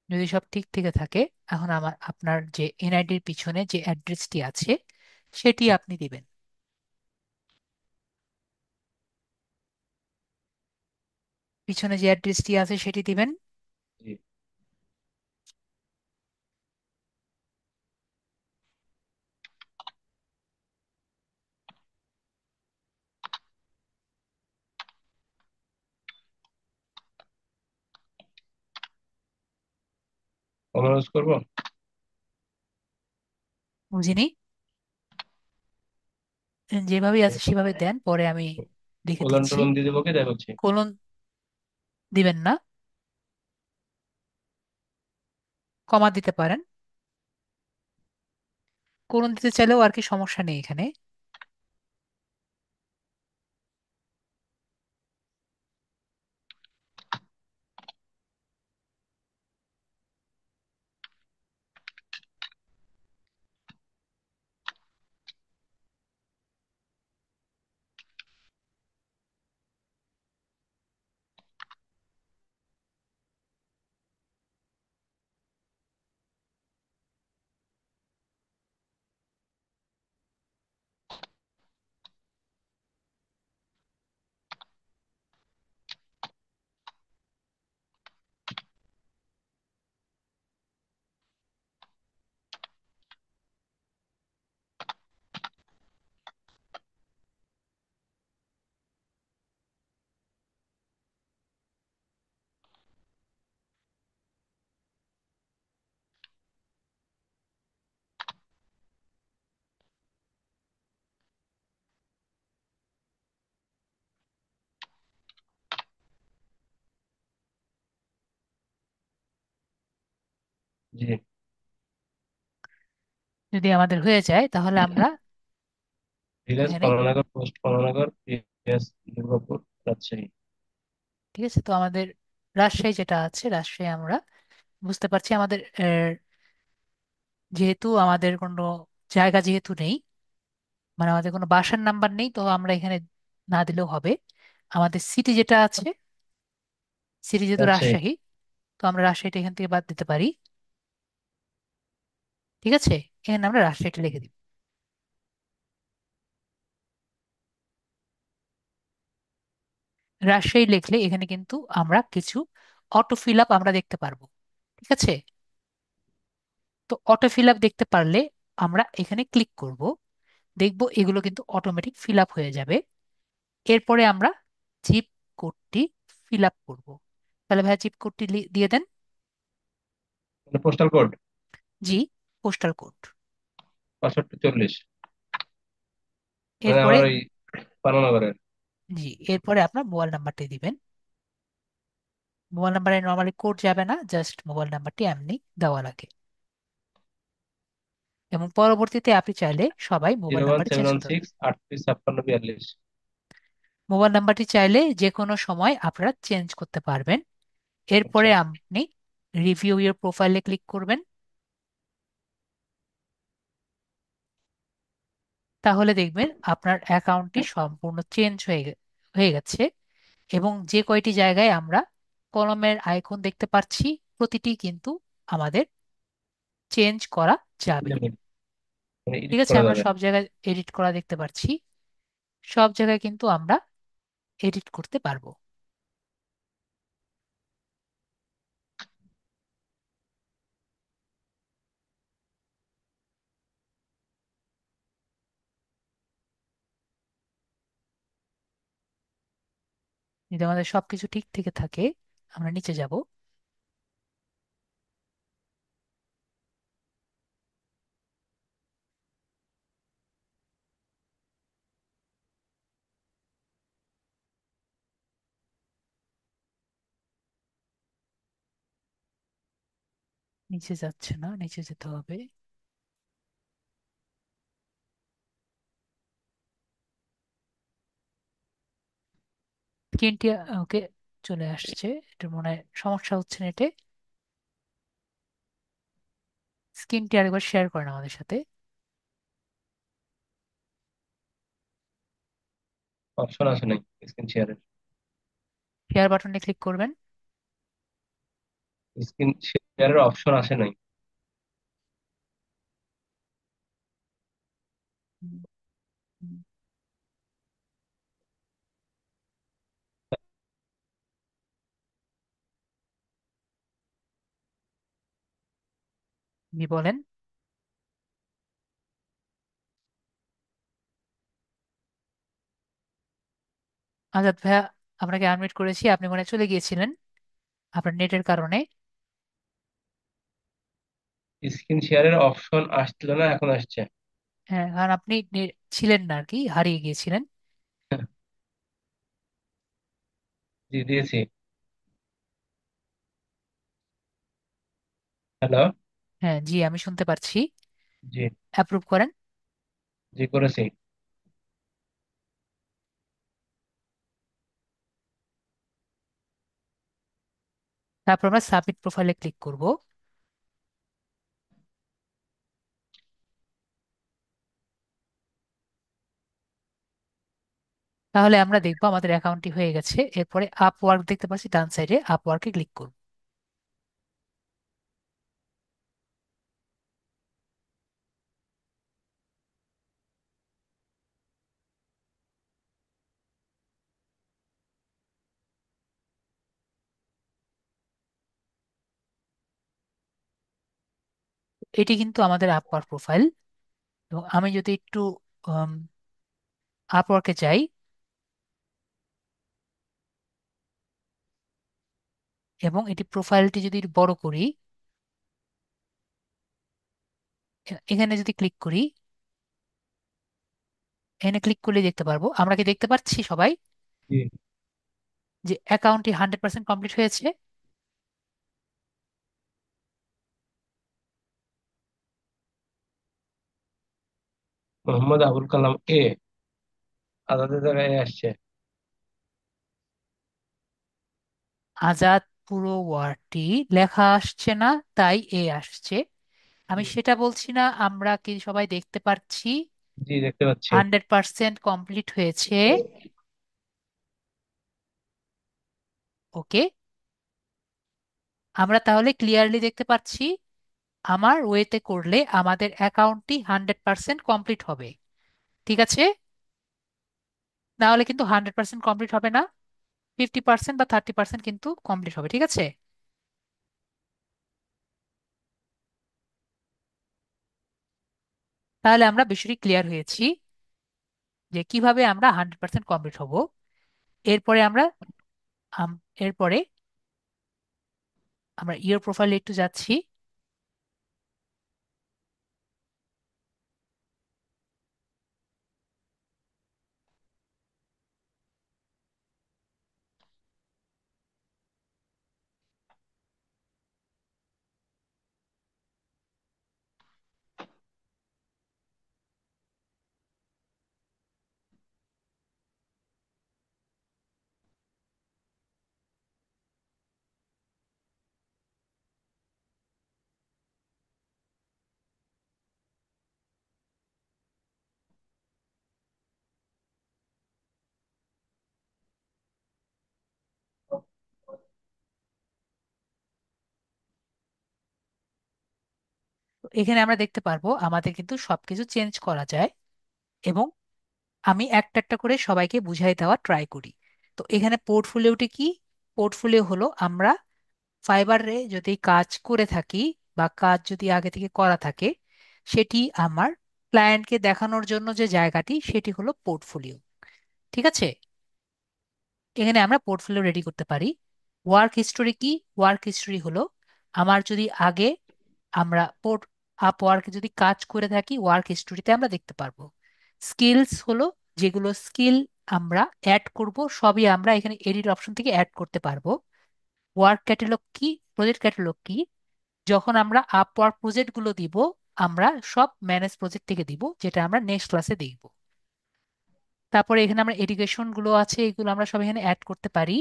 যদি সব ঠিক থেকে থাকে, এখন আপনার যে এনআইডির পিছনে যে অ্যাড্রেসটি আছে সেটি আপনি দিবেন। পিছনে যে অ্যাড্রেসটি আছে সেটি দিবেন। জি। কমার্স করবো। বুঝিনি। যেভাবেই আছে সেভাবে দেন, পরে আমি লিখে কোলন দিচ্ছি। টোলন দিয়ে দেবো কি, তাই বলছি। কোলন দিবেন না, কমা দিতে পারেন। কোলন দিতে চাইলেও আর কি সমস্যা নেই এখানে। জি। যদি আমাদের হয়ে যায় তাহলে আমরা ভিলেজ এখানে, কমলানগর, পোস্ট কমলানগর, পিএস দুর্গাপুর, রাজশাহী। ঠিক আছে, তো আমাদের রাজশাহী যেটা আছে, রাজশাহী আমরা বুঝতে পারছি। আমাদের যেহেতু আমাদের কোনো জায়গা যেহেতু নেই, মানে আমাদের কোনো বাসার নাম্বার নেই, তো আমরা এখানে না দিলেও হবে। আমাদের সিটি যেটা আছে, সিটি যেহেতু রাজশাহী। রাজশাহী, তো আমরা রাজশাহীটা এখান থেকে বাদ দিতে পারি। ঠিক আছে, এখানে আমরা রাজশাহীটা লিখে দিব। রাজশাহী লিখলে এখানে কিন্তু আমরা কিছু অটো ফিল আপ আমরা দেখতে পারবো। ঠিক আছে, তো অটো ফিল আপ দেখতে পারলে আমরা এখানে ক্লিক করব, দেখব এগুলো কিন্তু অটোমেটিক ফিল আপ হয়ে যাবে। এরপরে আমরা জিপ কোডটি ফিল আপ করবো। তাহলে ভাইয়া জিপ কোডটি দিয়ে দেন। মানে পোস্টাল কোড জি, পোস্টাল কোড। 6540, মানে এরপরে, আমার ওই পানানগরের। জি, এরপরে আপনার মোবাইল নাম্বারটি দিবেন। মোবাইল নাম্বারে নর্মালি কোড যাবে না, জাস্ট মোবাইল নাম্বারটি এমনি দেওয়া লাগে। এবং পরবর্তীতে আপনি চাইলে সবাই মোবাইল জিরো ওয়ান নাম্বারটি সেভেন চেঞ্জ ওয়ান করতে পারবেন। সিক্স 385642। মোবাইল নাম্বারটি চাইলে যে কোনো সময় আপনারা চেঞ্জ করতে পারবেন। আচ্ছা। এরপরে আপনি রিভিউ ইউর প্রোফাইলে ক্লিক করবেন। তাহলে দেখবেন আপনার অ্যাকাউন্টটি সম্পূর্ণ চেঞ্জ হয়ে গেছে। এবং যে কয়টি জায়গায় আমরা কলমের আইকন দেখতে পাচ্ছি, প্রতিটি কিন্তু আমাদের চেঞ্জ করা যাবে। মানে ঠিক এডিট আছে, করা আমরা যাবে। সব জায়গায় এডিট করা দেখতে পাচ্ছি। সব জায়গায় কিন্তু আমরা এডিট করতে পারবো। যদি আমাদের সবকিছু ঠিক থেকে থাকে, আমরা নিচে যাব। নিচে যাচ্ছে না, নিচে যেতে হবে। স্ক্রিনটি, ওকে, চলে আসছে। এটা মনে হয় সমস্যা হচ্ছে নেটে। স্ক্রিনটি আরেকবার শেয়ার করেন আমাদের সাথে। অপশন আসে নাই স্ক্রিন শেয়ারের। শেয়ার বাটনে ক্লিক করবেন। স্ক্রিন শেয়ারের অপশন আসে নাই। হুম, হুম, কি বলেন? আজাদ ভাইয়া, আপনাকে আনমিউট করেছি, আপনি মনে হয় চলে গিয়েছিলেন আপনার নেটের কারণে। স্ক্রিন শেয়ারের অপশন আসছিল না, এখন আসছে। হ্যাঁ, কারণ আপনি ছিলেন না আর কি, হারিয়ে গিয়েছিলেন। জি দিয়েছি। হ্যালো। হ্যাঁ জি, আমি শুনতে পারছি। জি। অ্যাপ্রুভ করেন। জি করেছি। তারপর আমরা সাবমিট প্রোফাইলে ক্লিক করব। তাহলে আমরা দেখবো আমাদের অ্যাকাউন্টটি হয়ে গেছে। এরপরে আপওয়ার্ক দেখতে পাচ্ছি ডান সাইডে, আপওয়ার্কে ক্লিক করব। এটি কিন্তু আমাদের আপওয়ার্ক প্রোফাইল। এবং আমি যদি একটু আপওয়ার্কে যাই এবং এটি প্রোফাইলটি যদি একটু বড় করি, এখানে যদি ক্লিক করি, এখানে ক্লিক করলে দেখতে পারবো, আমরা কি দেখতে পাচ্ছি সবাই জি। যে অ্যাকাউন্টটি 100% কমপ্লিট হয়েছে। মোহাম্মদ আবুল কালাম এ, আজাদের জায়গায় এ আসছে। আজাদ পুরো ওয়ার্ডটি লেখা আসছে না, তাই এ আসছে। আমি জি। সেটা বলছি না, আমরা কি সবাই দেখতে পাচ্ছি জি দেখতে পাচ্ছি। 100% কমপ্লিট হয়েছে। ওকে, আমরা তাহলে ক্লিয়ারলি দেখতে পাচ্ছি আমার ওয়েতে করলে আমাদের অ্যাকাউন্টটি 100% কমপ্লিট হবে। ঠিক আছে, না হলে কিন্তু 100% কমপ্লিট হবে না, 50% বা 30% কিন্তু কমপ্লিট হবে। ঠিক আছে, তাহলে আমরা বিষয়টি ক্লিয়ার হয়েছি যে কিভাবে আমরা 100% কমপ্লিট হব। এরপরে আমরা এরপরে আমরা ইয়ার প্রোফাইলে একটু যাচ্ছি। তো এখানে আমরা দেখতে পারবো আমাদের কিন্তু সবকিছু চেঞ্জ করা যায়, এবং আমি একটা একটা করে সবাইকে বুঝাই দেওয়ার ট্রাই করি। তো এখানে পোর্টফোলিওটি কি? পোর্টফোলিও হলো আমরা ফাইবারে যদি কাজ করে থাকি বা কাজ যদি আগে থেকে করা থাকে, সেটি আমার ক্লায়েন্টকে দেখানোর জন্য যে জায়গাটি সেটি হলো পোর্টফোলিও। ঠিক আছে, এখানে আমরা পোর্টফোলিও রেডি করতে পারি। ওয়ার্ক হিস্টোরি কি? ওয়ার্ক হিস্টোরি হলো আমার যদি আগে আমরা আপওয়ার্কে যদি কাজ করে থাকি, ওয়ার্ক হিস্টোরিতে আমরা দেখতে পারবো। স্কিলস হলো যেগুলো স্কিল আমরা অ্যাড করব, সবই আমরা এখানে এডিট অপশন থেকে অ্যাড করতে পারবো। ওয়ার্ক ক্যাটালগ কি? প্রজেক্ট ক্যাটালগ কি? যখন আমরা আপওয়ার্ক প্রজেক্ট গুলো দিব, আমরা সব ম্যানেজ প্রজেক্ট থেকে দিব, যেটা আমরা নেক্সট ক্লাসে দেখব। তারপরে এখানে আমরা এডুকেশন গুলো আছে, এগুলো আমরা সব এখানে অ্যাড করতে পারি।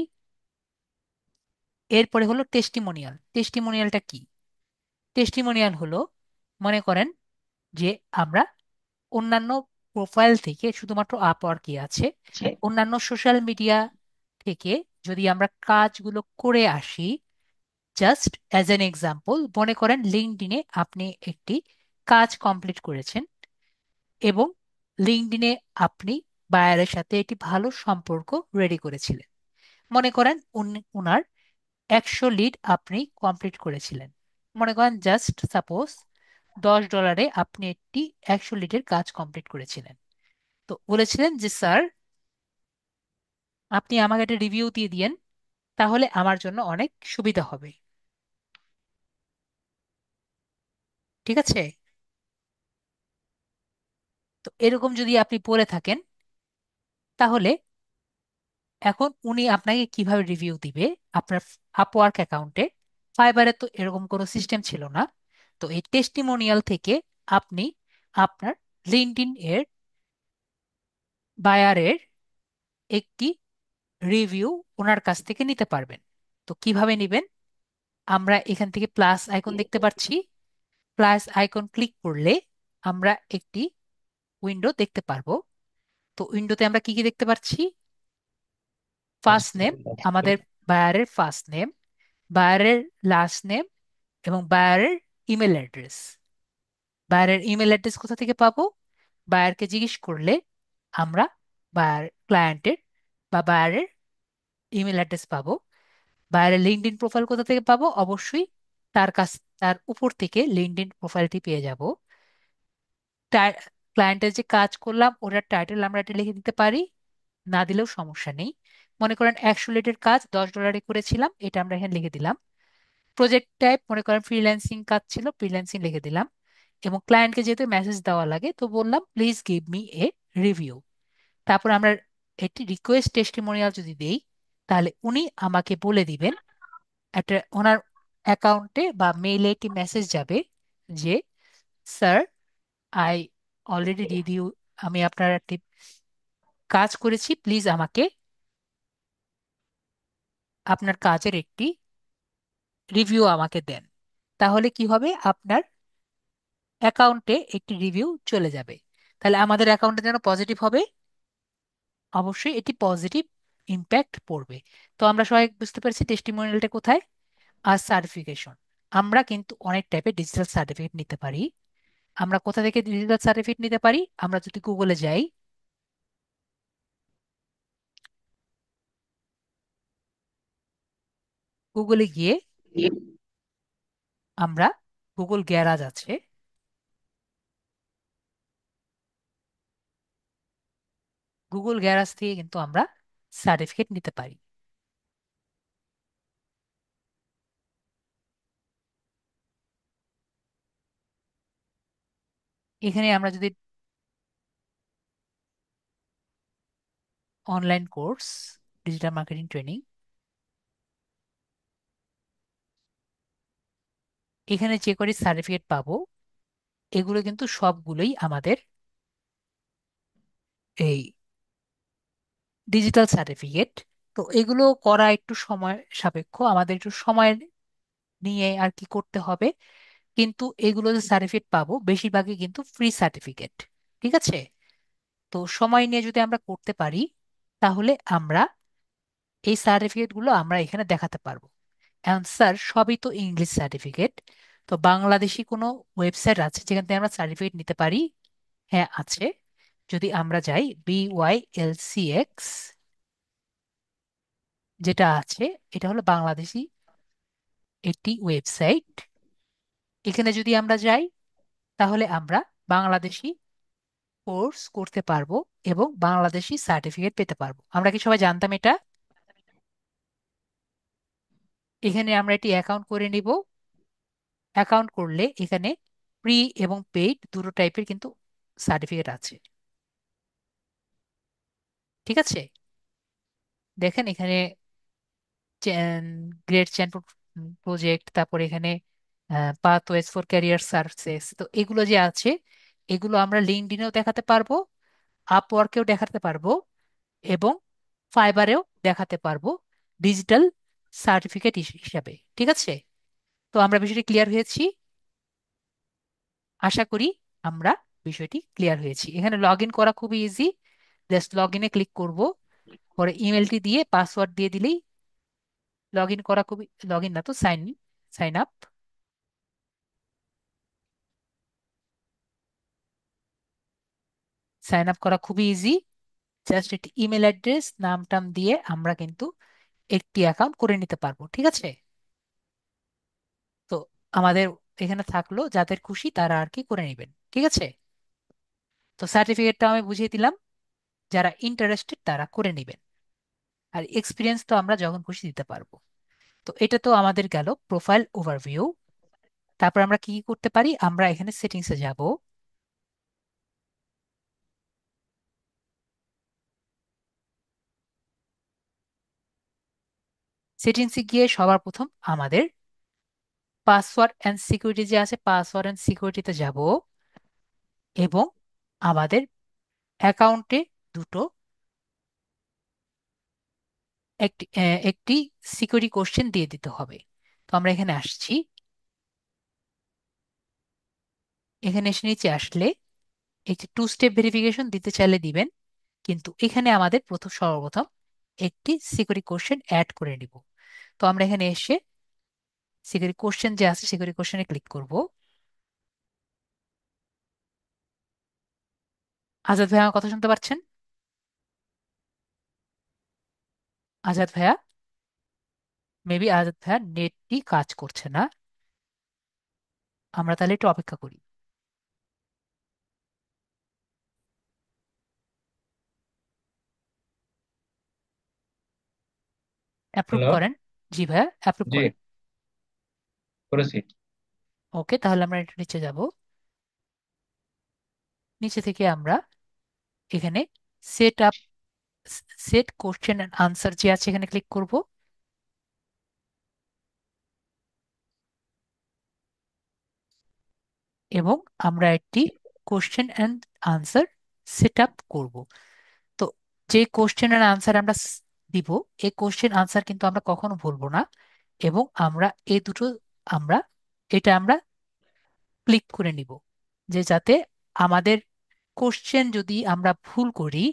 এরপরে হলো টেস্টিমোনিয়াল। টেস্টিমোনিয়ালটা কি? টেস্টিমোনিয়াল হলো, মনে করেন যে আমরা অন্যান্য প্রোফাইল থেকে, শুধুমাত্র আপওয়ার্কই আছে, অন্যান্য সোশ্যাল মিডিয়া থেকে যদি আমরা কাজগুলো করে আসি, জাস্ট অ্যাজ এন এক্সাম্পল মনে করেন লিঙ্কডইনে আপনি একটি কাজ কমপ্লিট করেছেন, এবং লিঙ্কডইনে আপনি বায়ারের সাথে একটি ভালো সম্পর্ক রেডি করেছিলেন। মনে করেন উনার 100 লিড আপনি কমপ্লিট করেছিলেন। মনে করেন জাস্ট সাপোজ $10 আপনি একটি 100 লিডের কাজ কমপ্লিট করেছিলেন। তো বলেছিলেন যে স্যার, আপনি আমাকে একটা রিভিউ দিয়ে দিয়েন, তাহলে আমার জন্য অনেক সুবিধা হবে। ঠিক আছে, তো এরকম যদি আপনি বলে থাকেন, তাহলে এখন উনি আপনাকে কিভাবে রিভিউ দিবে? আপনার আপওয়ার্ক অ্যাকাউন্টে, ফাইবারে তো এরকম কোনো সিস্টেম ছিল না। তো এই টেস্টিমোনিয়াল থেকে আপনি আপনার লিঙ্কডইন এর বায়ারের একটি রিভিউ ওনার কাছ থেকে নিতে পারবেন। তো কিভাবে নেবেন? আমরা এখান থেকে প্লাস আইকন দেখতে পাচ্ছি। প্লাস আইকন ক্লিক করলে আমরা একটি উইন্ডো দেখতে পারবো। তো উইন্ডোতে আমরা কি কি দেখতে পাচ্ছি? First first name, name, last name. আমাদের বায়ারের ফার্স্ট নেম, বায়ারের লাস্ট নেম, এবং বায়ারের ইমেল অ্যাড্রেস। বায়ারের ইমেল অ্যাড্রেস কোথা থেকে পাবো? বায়ারকে জিজ্ঞেস করলে আমরা বায়ার ক্লায়েন্টের বা বায়ারের ইমেল অ্যাড্রেস পাবো। বায়ারের লিঙ্কডইন প্রোফাইল কোথা থেকে পাবো? অবশ্যই তার কাছ, তার উপর থেকে লিঙ্কডইন প্রোফাইলটি পেয়ে যাব। ক্লায়েন্টের যে কাজ করলাম ওটার টাইটেল আমরা এটা লিখে দিতে পারি, না দিলেও সমস্যা নেই। মনে করেন 100 লিটার কাজ $10 করেছিলাম, এটা আমরা এখানে লিখে দিলাম। প্রজেক্ট টাইপ মনে করেন ফ্রিল্যান্সিং কাজ ছিল, ফ্রিল্যান্সিং লিখে দিলাম। এবং ক্লায়েন্টকে যেহেতু মেসেজ দেওয়া লাগে, তো বললাম please give me a review. তারপর আমরা একটি রিকোয়েস্ট টেস্টিমোনিয়াল যদি দেই, তাহলে উনি আমাকে বলে দিবেন, একটা ওনার অ্যাকাউন্টে বা মেইলে একটি মেসেজ যাবে যে sir, I already did you, আমি আপনার একটি কাজ করেছি, প্লিজ আমাকে আপনার কাজের একটি রিভিউ আমাকে দেন। তাহলে কি হবে? আপনার অ্যাকাউন্টে একটি রিভিউ চলে যাবে। তাহলে আমাদের অ্যাকাউন্টে যেন পজিটিভ হবে, অবশ্যই এটি পজিটিভ ইম্প্যাক্ট পড়বে। তো আমরা সবাই বুঝতে পারছি টেস্টিমোনিয়ালটা কোথায়। আর সার্টিফিকেশন, আমরা কিন্তু অনেক টাইপের ডিজিটাল সার্টিফিকেট নিতে পারি। আমরা কোথা থেকে ডিজিটাল সার্টিফিকেট নিতে পারি? আমরা যদি গুগলে যাই, গুগলে গিয়ে আমরা, গুগল গ্যারাজ আছে, গুগল গ্যারাজ থেকে কিন্তু আমরা সার্টিফিকেট নিতে পারি। এখানে আমরা যদি online course, digital marketing training, এখানে যে কটি সার্টিফিকেট পাবো এগুলো কিন্তু সবগুলোই আমাদের এই ডিজিটাল সার্টিফিকেট। তো এগুলো করা একটু সময় সাপেক্ষ, আমাদের একটু সময় নিয়ে আর কি করতে হবে। কিন্তু এগুলো যে সার্টিফিকেট পাবো বেশিরভাগই কিন্তু ফ্রি সার্টিফিকেট। ঠিক আছে? তো সময় নিয়ে যদি আমরা করতে পারি তাহলে আমরা এই সার্টিফিকেট গুলো আমরা এখানে দেখাতে পারবো। এখন স্যার সবই তো ইংলিশ সার্টিফিকেট, তো বাংলাদেশি কোনো ওয়েবসাইট আছে যেখান থেকে আমরা সার্টিফিকেট নিতে পারি? হ্যাঁ আছে। যদি আমরা যাই BYLCX, যেটা আছে, এটা হলো বাংলাদেশি একটি ওয়েবসাইট। এখানে যদি আমরা যাই তাহলে আমরা বাংলাদেশি কোর্স করতে পারবো এবং বাংলাদেশি সার্টিফিকেট পেতে পারবো। আমরা কি সবাই জানতাম এটা? এখানে আমরা এটি অ্যাকাউন্ট করে নিব। অ্যাকাউন্ট করলে এখানে ফ্রি এবং পেইড দুটো টাইপের কিন্তু সার্টিফিকেট আছে। ঠিক আছে? দেখেন এখানে গ্রেট চ্যান প্রজেক্ট, তারপর এখানে পাথওয়েজ ফর ক্যারিয়ার সাকসেস, তো এগুলো যে আছে এগুলো আমরা লিঙ্কডইনেও দেখাতে পারবো, আপওয়ার্কেও দেখাতে পারবো এবং ফাইবারেও দেখাতে পারবো ডিজিটাল সার্টিফিকেট হিসাবে। ঠিক আছে? তো আমরা বিষয়টি ক্লিয়ার হয়েছি। আশা করি আমরা বিষয়টি ক্লিয়ার হয়েছি। এখানে লগ ইন করা খুবই ইজি। জাস্ট লগ ইনে ক্লিক করব, পরে ইমেলটি দিয়ে পাসওয়ার্ড দিয়ে দিলেই লগ ইন করা খুবই, লগ ইন না তো sign in, sign up. Sign up করা খুবই ইজি। জাস্ট একটি ইমেল অ্যাড্রেস নাম টাম দিয়ে আমরা কিন্তু একটি অ্যাকাউন্ট করে নিতে পারবো। ঠিক আছে? তো আমাদের এখানে থাকলো, যাদের খুশি তারা আর কি করে নেবেন। ঠিক আছে? তো সার্টিফিকেটটা আমি বুঝিয়ে দিলাম, যারা ইন্টারেস্টেড তারা করে নেবেন। আর এক্সপিরিয়েন্স তো আমরা যখন খুশি দিতে পারবো। তো এটা তো আমাদের গেল প্রোফাইল ওভারভিউ। তারপর আমরা কি কি করতে পারি? আমরা এখানে সেটিংসে যাব। সেটিংসে গিয়ে সবার প্রথম আমাদের পাসওয়ার্ড অ্যান্ড সিকিউরিটি যে আছে, পাসওয়ার্ড অ্যান্ড সিকিউরিটিতে যাব এবং আমাদের অ্যাকাউন্টে দুটো একটি সিকিউরিটি কোশ্চেন দিয়ে দিতে হবে। তো আমরা এখানে আসছি। এখানে এসে নিচে আসলে একটি টু স্টেপ ভেরিফিকেশন দিতে চাইলে দিবেন, কিন্তু এখানে আমাদের সর্বপ্রথম একটি সিকিউরিটি কোশ্চেন অ্যাড করে নিব। তো আমরা এখানে এসে সিকিউরিটি কোশ্চেন যে আছে সিকিউরিটি কোশ্চেনে ক্লিক করব। আজাদ ভাই আমার কথা শুনতে পাচ্ছেন? আজাদ ভাইয়া, মেবি আজাদ ভাইয়া নেটটি কাজ করছে না। আমরা তাহলে একটু অপেক্ষা করি। Approve hello. করেন। জি ভাইয়া, অ্যাপ্রুভ জি, করেন। করেছি। ওকে, তাহলে আমরা একটু নিচে যাব। নিচে থেকে আমরা এখানে set up, set question and answer যে আছে এখানে ক্লিক করব এবং আমরা একটি question and answer set up করব। তো যে কোশ্চেন অ্যান্ড আনসার আমরা দিব, এই কোশ্চেন আনসার কিন্তু আমরা কখনো ভুলবো না। এবং আমরা এই দুটো, আমরা এটা আমরা ক্লিক করে নিব, যে যাতে আমাদের কোশ্চেন যদি আমরা ভুল করি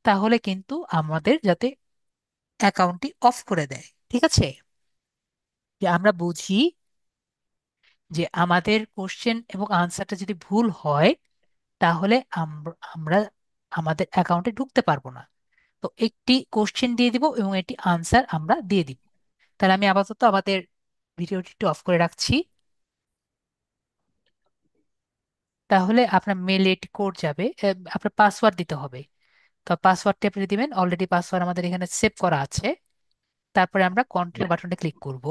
তাহলে কিন্তু আমাদের যাতে অ্যাকাউন্টটি অফ করে দেয়। ঠিক আছে, যে আমরা বুঝি যে আমাদের কোশ্চেন এবং আনসারটা যদি ভুল হয় তাহলে আমরা আমাদের অ্যাকাউন্টে ঢুকতে পারবো না। তো একটি কোশ্চেন দিয়ে দিব এবং একটি আনসার আমরা দিয়ে দিব। তাহলে আমি আপাতত আমাদের ভিডিওটি একটু অফ করে রাখছি। তাহলে আপনার মেলে একটি কোড যাবে, আপনার পাসওয়ার্ড দিতে হবে। তো পাসওয়ার্ডটি আপনি দিবেন, অলরেডি পাসওয়ার্ড আমাদের এখানে সেভ করা আছে। তারপরে আমরা কন্টিনিউ বাটনটা ক্লিক করব।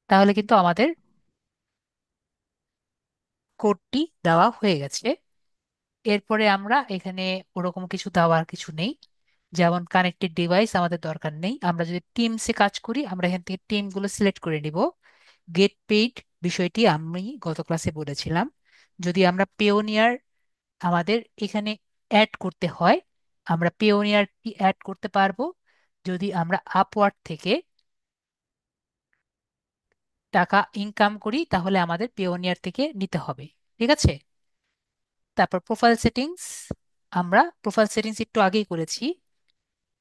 তাহলে কিন্তু আমাদের কোডটি দেওয়া হয়ে গেছে। এরপরে আমরা এখানে ওরকম কিছু দেওয়ার কিছু নেই, যেমন কানেক্টেড ডিভাইস আমাদের দরকার নেই। আমরা যদি টিমসে কাজ করি আমরা এখান থেকে টিমগুলো সিলেক্ট করে নিব। গেট পেইড বিষয়টি আমি গত ক্লাসে বলেছিলাম। যদি আমরা পেওনিয়ার আমাদের এখানে অ্যাড করতে হয়, আমরা পেওনিয়ারটি অ্যাড করতে পারবো। যদি আমরা আপওয়ার্ড থেকে টাকা ইনকাম করি তাহলে আমাদের পেওনিয়ার থেকে নিতে হবে। ঠিক আছে, তারপর প্রোফাইল সেটিংস। আমরা প্রোফাইল সেটিংস একটু আগেই করেছি।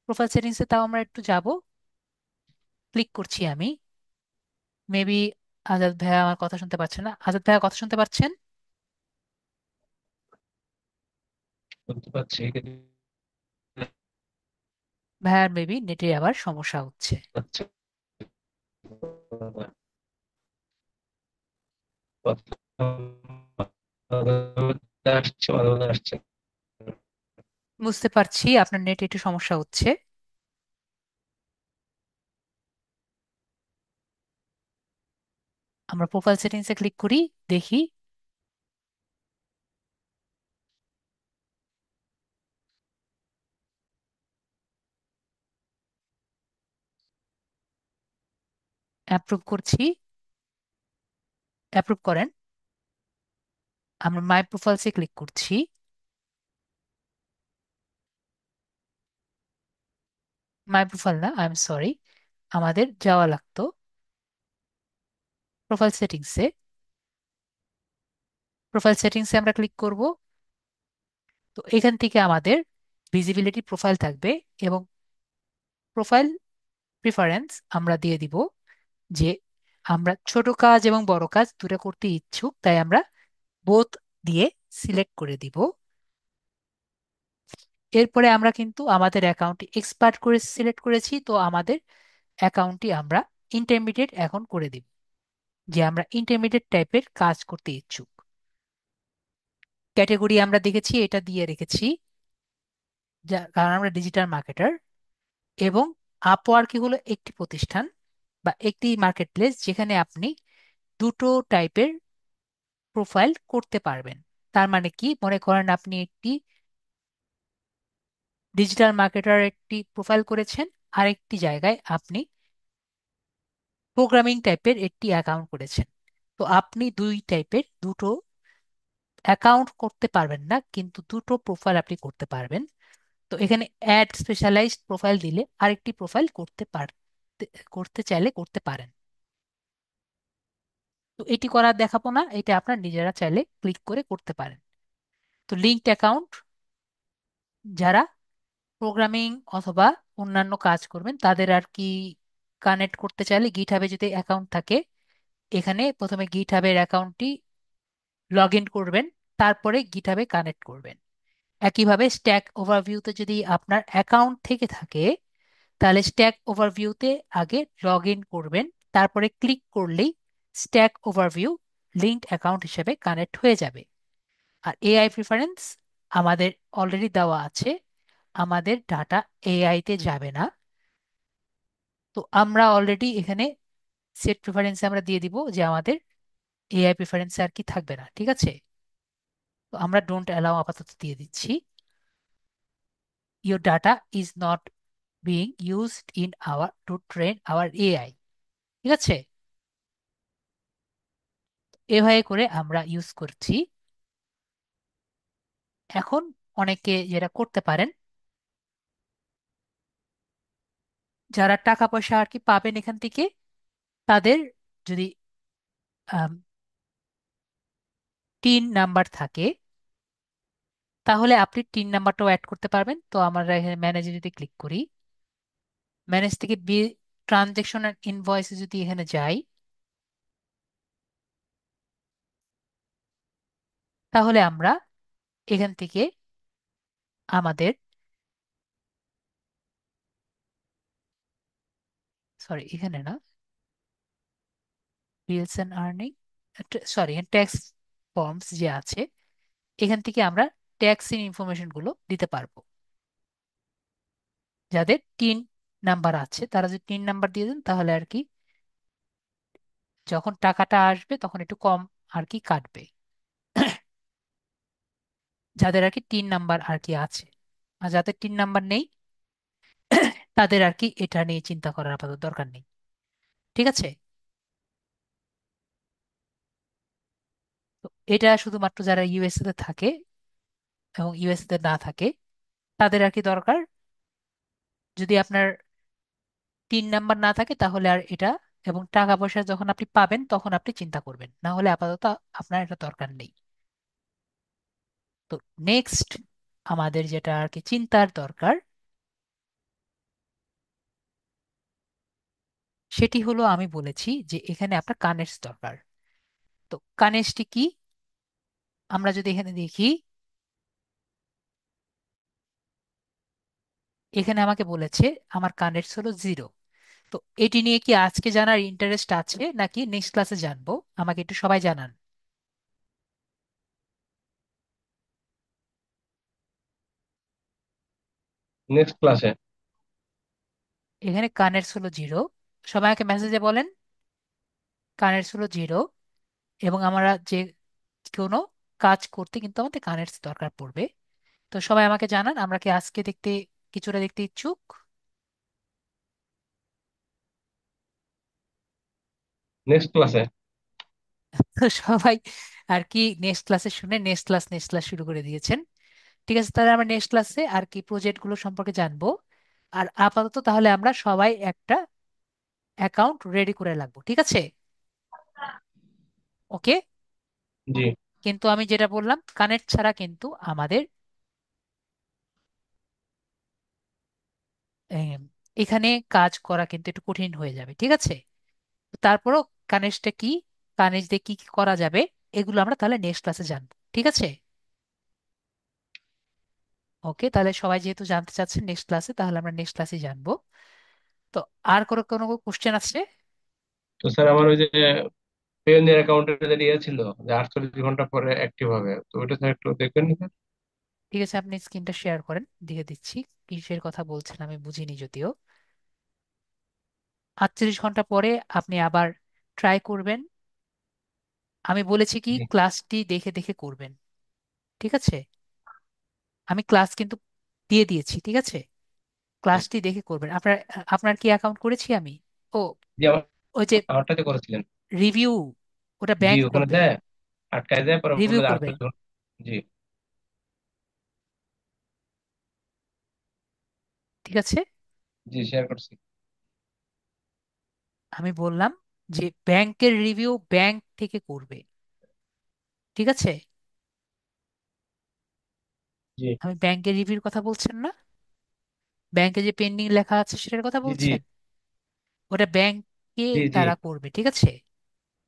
প্রোফাইল সেটিংসে তাও আমরা একটু যাব, ক্লিক করছি আমি। মেবি আজাদ ভাইয়া আমার কথা শুনতে পাচ্ছে না। আজাদ ভাইয়া কথা শুনতে পাচ্ছেন? বলতে পারছি কিন্তু ভাইয়ার মেবি নেটে আবার সমস্যা হচ্ছে। পাচ্ছে না। কথা মাঝে মধ্যে আসছে, মাঝে মধ্যে আসছে না। বুঝতে পারছি আপনার নেটে একটু সমস্যা হচ্ছে। আমরা প্রোফাইল সেটিংসে ক্লিক করি, দেখি। অ্যাপ্রুভ করছি, অ্যাপ্রুভ করেন। আমরা মাই প্রোফাইলসে ক্লিক করছি। মাই প্রোফাইল না, আই এম সরি, আমাদের যাওয়া লাগতো প্রোফাইল সেটিংসে। প্রোফাইল সেটিংসে আমরা ক্লিক করব। তো এখান থেকে আমাদের ভিজিবিলিটি প্রোফাইল থাকবে এবং প্রোফাইল প্রিফারেন্স আমরা দিয়ে দিব যে আমরা ছোট কাজ এবং বড় কাজ দুটো করতে ইচ্ছুক, তাই আমরা বোথ দিয়ে সিলেক্ট করে দিব। এরপরে আমরা কিন্তু আমাদের অ্যাকাউন্টটি এক্সপার্ট করে সিলেক্ট করেছি, তো আমাদের অ্যাকাউন্টটি আমরা ইন্টারমিডিয়েট এখন করে দিব, যে আমরা ইন্টারমিডিয়েট টাইপের কাজ করতে ইচ্ছুক। ক্যাটেগরি আমরা দেখেছি এটা দিয়ে রেখেছি, কারণ আমরা ডিজিটাল মার্কেটার। এবং আপওয়ার্কি হলো একটি প্রতিষ্ঠান বা একটি মার্কেট প্লেস যেখানে আপনি দুটো টাইপের প্রোফাইল করতে পারবেন। তার মানে কি, মনে করেন আপনি একটি ডিজিটাল মার্কেটার একটি প্রোফাইল করেছেন, আরেকটি জায়গায় আপনি প্রোগ্রামিং টাইপের একটি অ্যাকাউন্ট করেছেন। তো আপনি দুই টাইপের দুটো অ্যাকাউন্ট করতে পারবেন না, কিন্তু দুটো প্রোফাইল আপনি করতে পারবেন। তো এখানে অ্যাড স্পেশালাইজড প্রোফাইল দিলে আরেকটি প্রোফাইল করতে চাইলে করতে পারেন। তো এটি করার দেখাবো না, এটা আপনার নিজেরা চাইলে ক্লিক করে করতে পারেন। তো লিঙ্কড অ্যাকাউন্ট, যারা প্রোগ্রামিং অথবা অন্যান্য কাজ করবেন তাদের আর কি কানেক্ট করতে চাইলে গিটহাবে যদি অ্যাকাউন্ট থাকে, এখানে প্রথমে গিটহাবের অ্যাকাউন্টটি লগ ইন করবেন, তারপরে গিটহাবে কানেক্ট করবেন। একইভাবে স্ট্যাক ওভারভিউতে যদি আপনার অ্যাকাউন্ট থেকে থাকে তাহলে স্ট্যাক ওভারভিউতে আগে লগ ইন করবেন, তারপরে ক্লিক করলেই স্ট্যাক ওভারভিউ লিঙ্কড অ্যাকাউন্ট হিসেবে কানেক্ট হয়ে যাবে। আর এআই প্রিফারেন্স আমাদের অলরেডি দেওয়া আছে, আমাদের ডাটা এআই তে যাবে না। তো আমরা অলরেডি এখানে সেট প্রিফারেন্সে আমরা দিয়ে দিব যে আমাদের এআই প্রিফারেন্সে আর কি থাকবে না। ঠিক আছে, তো আমরা ডোন্ট অ্যালাউ আপাতত দিয়ে দিচ্ছি। Your data is not being used in our to train our AI. ঠিক আছে, এভাবে করে আমরা ইউজ করছি। এখন অনেকে যেটা করতে পারেন, যারা টাকা পয়সা আর কি পাবেন এখান থেকে, তাদের যদি টিন নাম্বার থাকে তাহলে আপনি 3 নাম্বারটাও অ্যাড করতে পারবেন। তো আমরা এখানে ম্যানেজে যদি ক্লিক করি, ম্যানেজ থেকে ট্রানজেকশন অ্যান্ড ইনভয়েসে যদি এখানে যাই, তাহলে আমরা এখান থেকে আমাদের, সরি এখানে না, বিলস and earning, sorry tax forms যে আছে, এখান থেকে আমরা ট্যাক্স ইন ইনফরমেশন গুলো দিতে পারবো। যাদের 3 নাম্বার আছে তারা যদি 3 নাম্বার দিয়ে দেন, তাহলে আর কি যখন টাকাটা আসবে তখন একটু কম আর কি কাটবে। যাদের আর কি 3 নাম্বার আর কি আছে, আর যাদের 3 নাম্বার নেই, তাদের আর কি এটা নিয়ে চিন্তা করার আপাতত দরকার নেই। ঠিক আছে। তো এটা শুধুমাত্র যারা ইউএসএ তে থাকে এবং ইউএসএ তে না থাকে তাদের আর কি দরকার। যদি আপনার 3 নাম্বার না থাকে তাহলে আর এটা, এবং টাকা পয়সা যখন আপনি পাবেন তখন আপনি চিন্তা করবেন, না হলে আপাতত আপনার এটা দরকার নেই। তো নেক্সট আমাদের যেটা আর কি চিন্তার দরকার, সেটি হলো আমি বলেছি যে এখানে আপনার কানেক্টস দরকার। তো কানেক্টসটি কি, আমরা যদি এখানে দেখি, এখানে আমাকে বলেছে আমার কানেক্টস হলো 0। তো এটি নিয়ে কি আজকে জানার ইন্টারেস্ট আছে নাকি নেক্সট ক্লাসে জানবো? আমাকে একটু সবাই জানান। নেক্সট ক্লাসে। এখানে কানেক্টস হলো 0, সবাই আমাকে মেসেজে বলেন কানেক্টস হলো 0, এবং আমরা যে কোনো কাজ করতে কিন্তু আমাদের কানেক্টস দরকার পড়বে। তো সবাই আমাকে জানান, আমরা কি আজকে দেখতে, কিছুটা দেখতে ইচ্ছুক? নেক্সট ক্লাসে। তো সবাই আর কি নেক্সট ক্লাসে শুনে নেক্সট ক্লাস শুরু করে দিয়েছেন। ঠিক আছে, তাহলে আমরা নেক্সট ক্লাসে আর কি প্রজেক্ট গুলো সম্পর্কে জানবো। আর আপাতত তাহলে আমরা সবাই একটা অ্যাকাউন্ট রেডি করে রাখবো, ঠিক আছে? ওকে। জি। কিন্তু আমি যেটা বললাম, কানেক্ট ছাড়া কিন্তু আমাদের এম, এখানে কাজ করা কিন্তু একটু কঠিন হয়ে যাবে, ঠিক আছে? তারপরও কানেক্টটা কি, কানেক্ট দিয়ে কি কি করা যাবে, এগুলো আমরা তাহলে নেক্সট ক্লাসে জানবো, ঠিক আছে? ওকে, তাহলে সবাই যেহেতু জানতে চাচ্ছেন নেক্সট ক্লাসে, তাহলে আমরা নেক্সট ক্লাসে জানবো। তো আর কোনো কোনো কোশ্চেন আছে? তো স্যার আমার ওই যে পেওনিয়ার অ্যাকাউন্টে যে ইয়ে ছিল যে 48 ঘন্টা পরে অ্যাক্টিভ হবে, তো ওইটা স্যার একটু দেখবেন না স্যার? ঠিক আছে, আপনি স্ক্রিনটা শেয়ার করেন, দিয়ে দিচ্ছি। কিসের কথা বলছেন আমি বুঝিনি যদিও। 48 ঘন্টা পরে আপনি আবার ট্রাই করবেন। আমি বলেছি কি জি। ক্লাসটি দেখে দেখে করবেন, ঠিক আছে? আমি ক্লাস কিন্তু দিয়ে দিয়েছি, ঠিক আছে? জি। ক্লাসটি দেখে করবেন। আপনার আপনার কি অ্যাকাউন্ট করেছি আমি? ও, জি, ওই যে আমারটাতে করেছিলেন। রিভিউ, ওটা জি, ব্যাংক ওখানে করবে, দেয়, আটকায় দেয়, পরে রিভিউ বলে যে করবে। 48 ঘন্টা। জি। ঠিক আছে, জি, শেয়ার করছি। আমি বললাম যে ব্যাংকের রিভিউ ব্যাংক থেকে করবে, ঠিক আছে? জি। আমি ব্যাংকের রিভিউর কথা বলছেন না, ব্যাংকে যে পেন্ডিং লেখা আছে সেটার কথা জি। জি। বলছেন। ওটা ব্যাংকে জি। জি। তারা করবে, ঠিক আছে?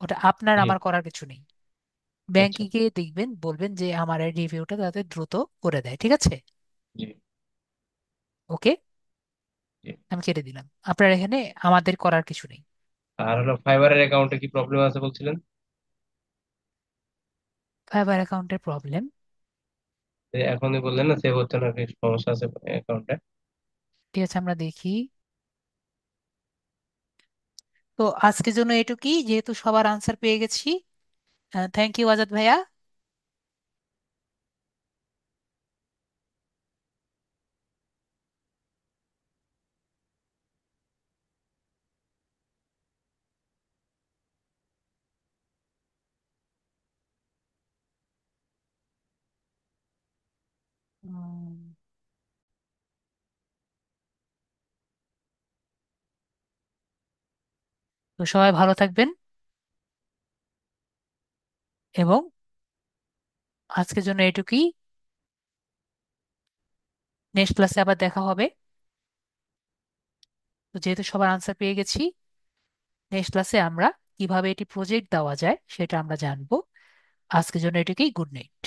ওটা আপনার জি। আমার করার কিছু নেই। আচ্ছা। ব্যাংকে গিয়ে দেখবেন, বলবেন যে আমার এই রিভিউটা যাতে দ্রুত করে দেয়, ঠিক আছে? জি। ওকে, জি। আমি কেটে দিলাম। আপনার এখানে আমাদের করার কিছু নেই। আর হলো ফাইবারের অ্যাকাউন্টে কি প্রবলেম আছে বলছিলেন? ফাইবার অ্যাকাউন্টের প্রবলেম? যে এখনই বললেন না, সেভ হচ্ছে না, কি সমস্যা আছে অ্যাকাউন্টে? ঠিক আছে, আমরা দেখি। তো আজকের জন্য এটুকুই, যেহেতু সবার আনসার পেয়ে গেছি। থ্যাংক ইউ আজাদ ভাইয়া। উম, তো সবাই ভালো থাকবেন, এবং আজকের জন্য এটুকুই। নেক্সট ক্লাসে আবার দেখা হবে। তো যেহেতু সবার আনসার পেয়ে গেছি, নেক্সট ক্লাসে আমরা কিভাবে এটি প্রজেক্ট দেওয়া যায় সেটা আমরা জানবো। আজকের জন্য এটুকুই, গুড নাইট।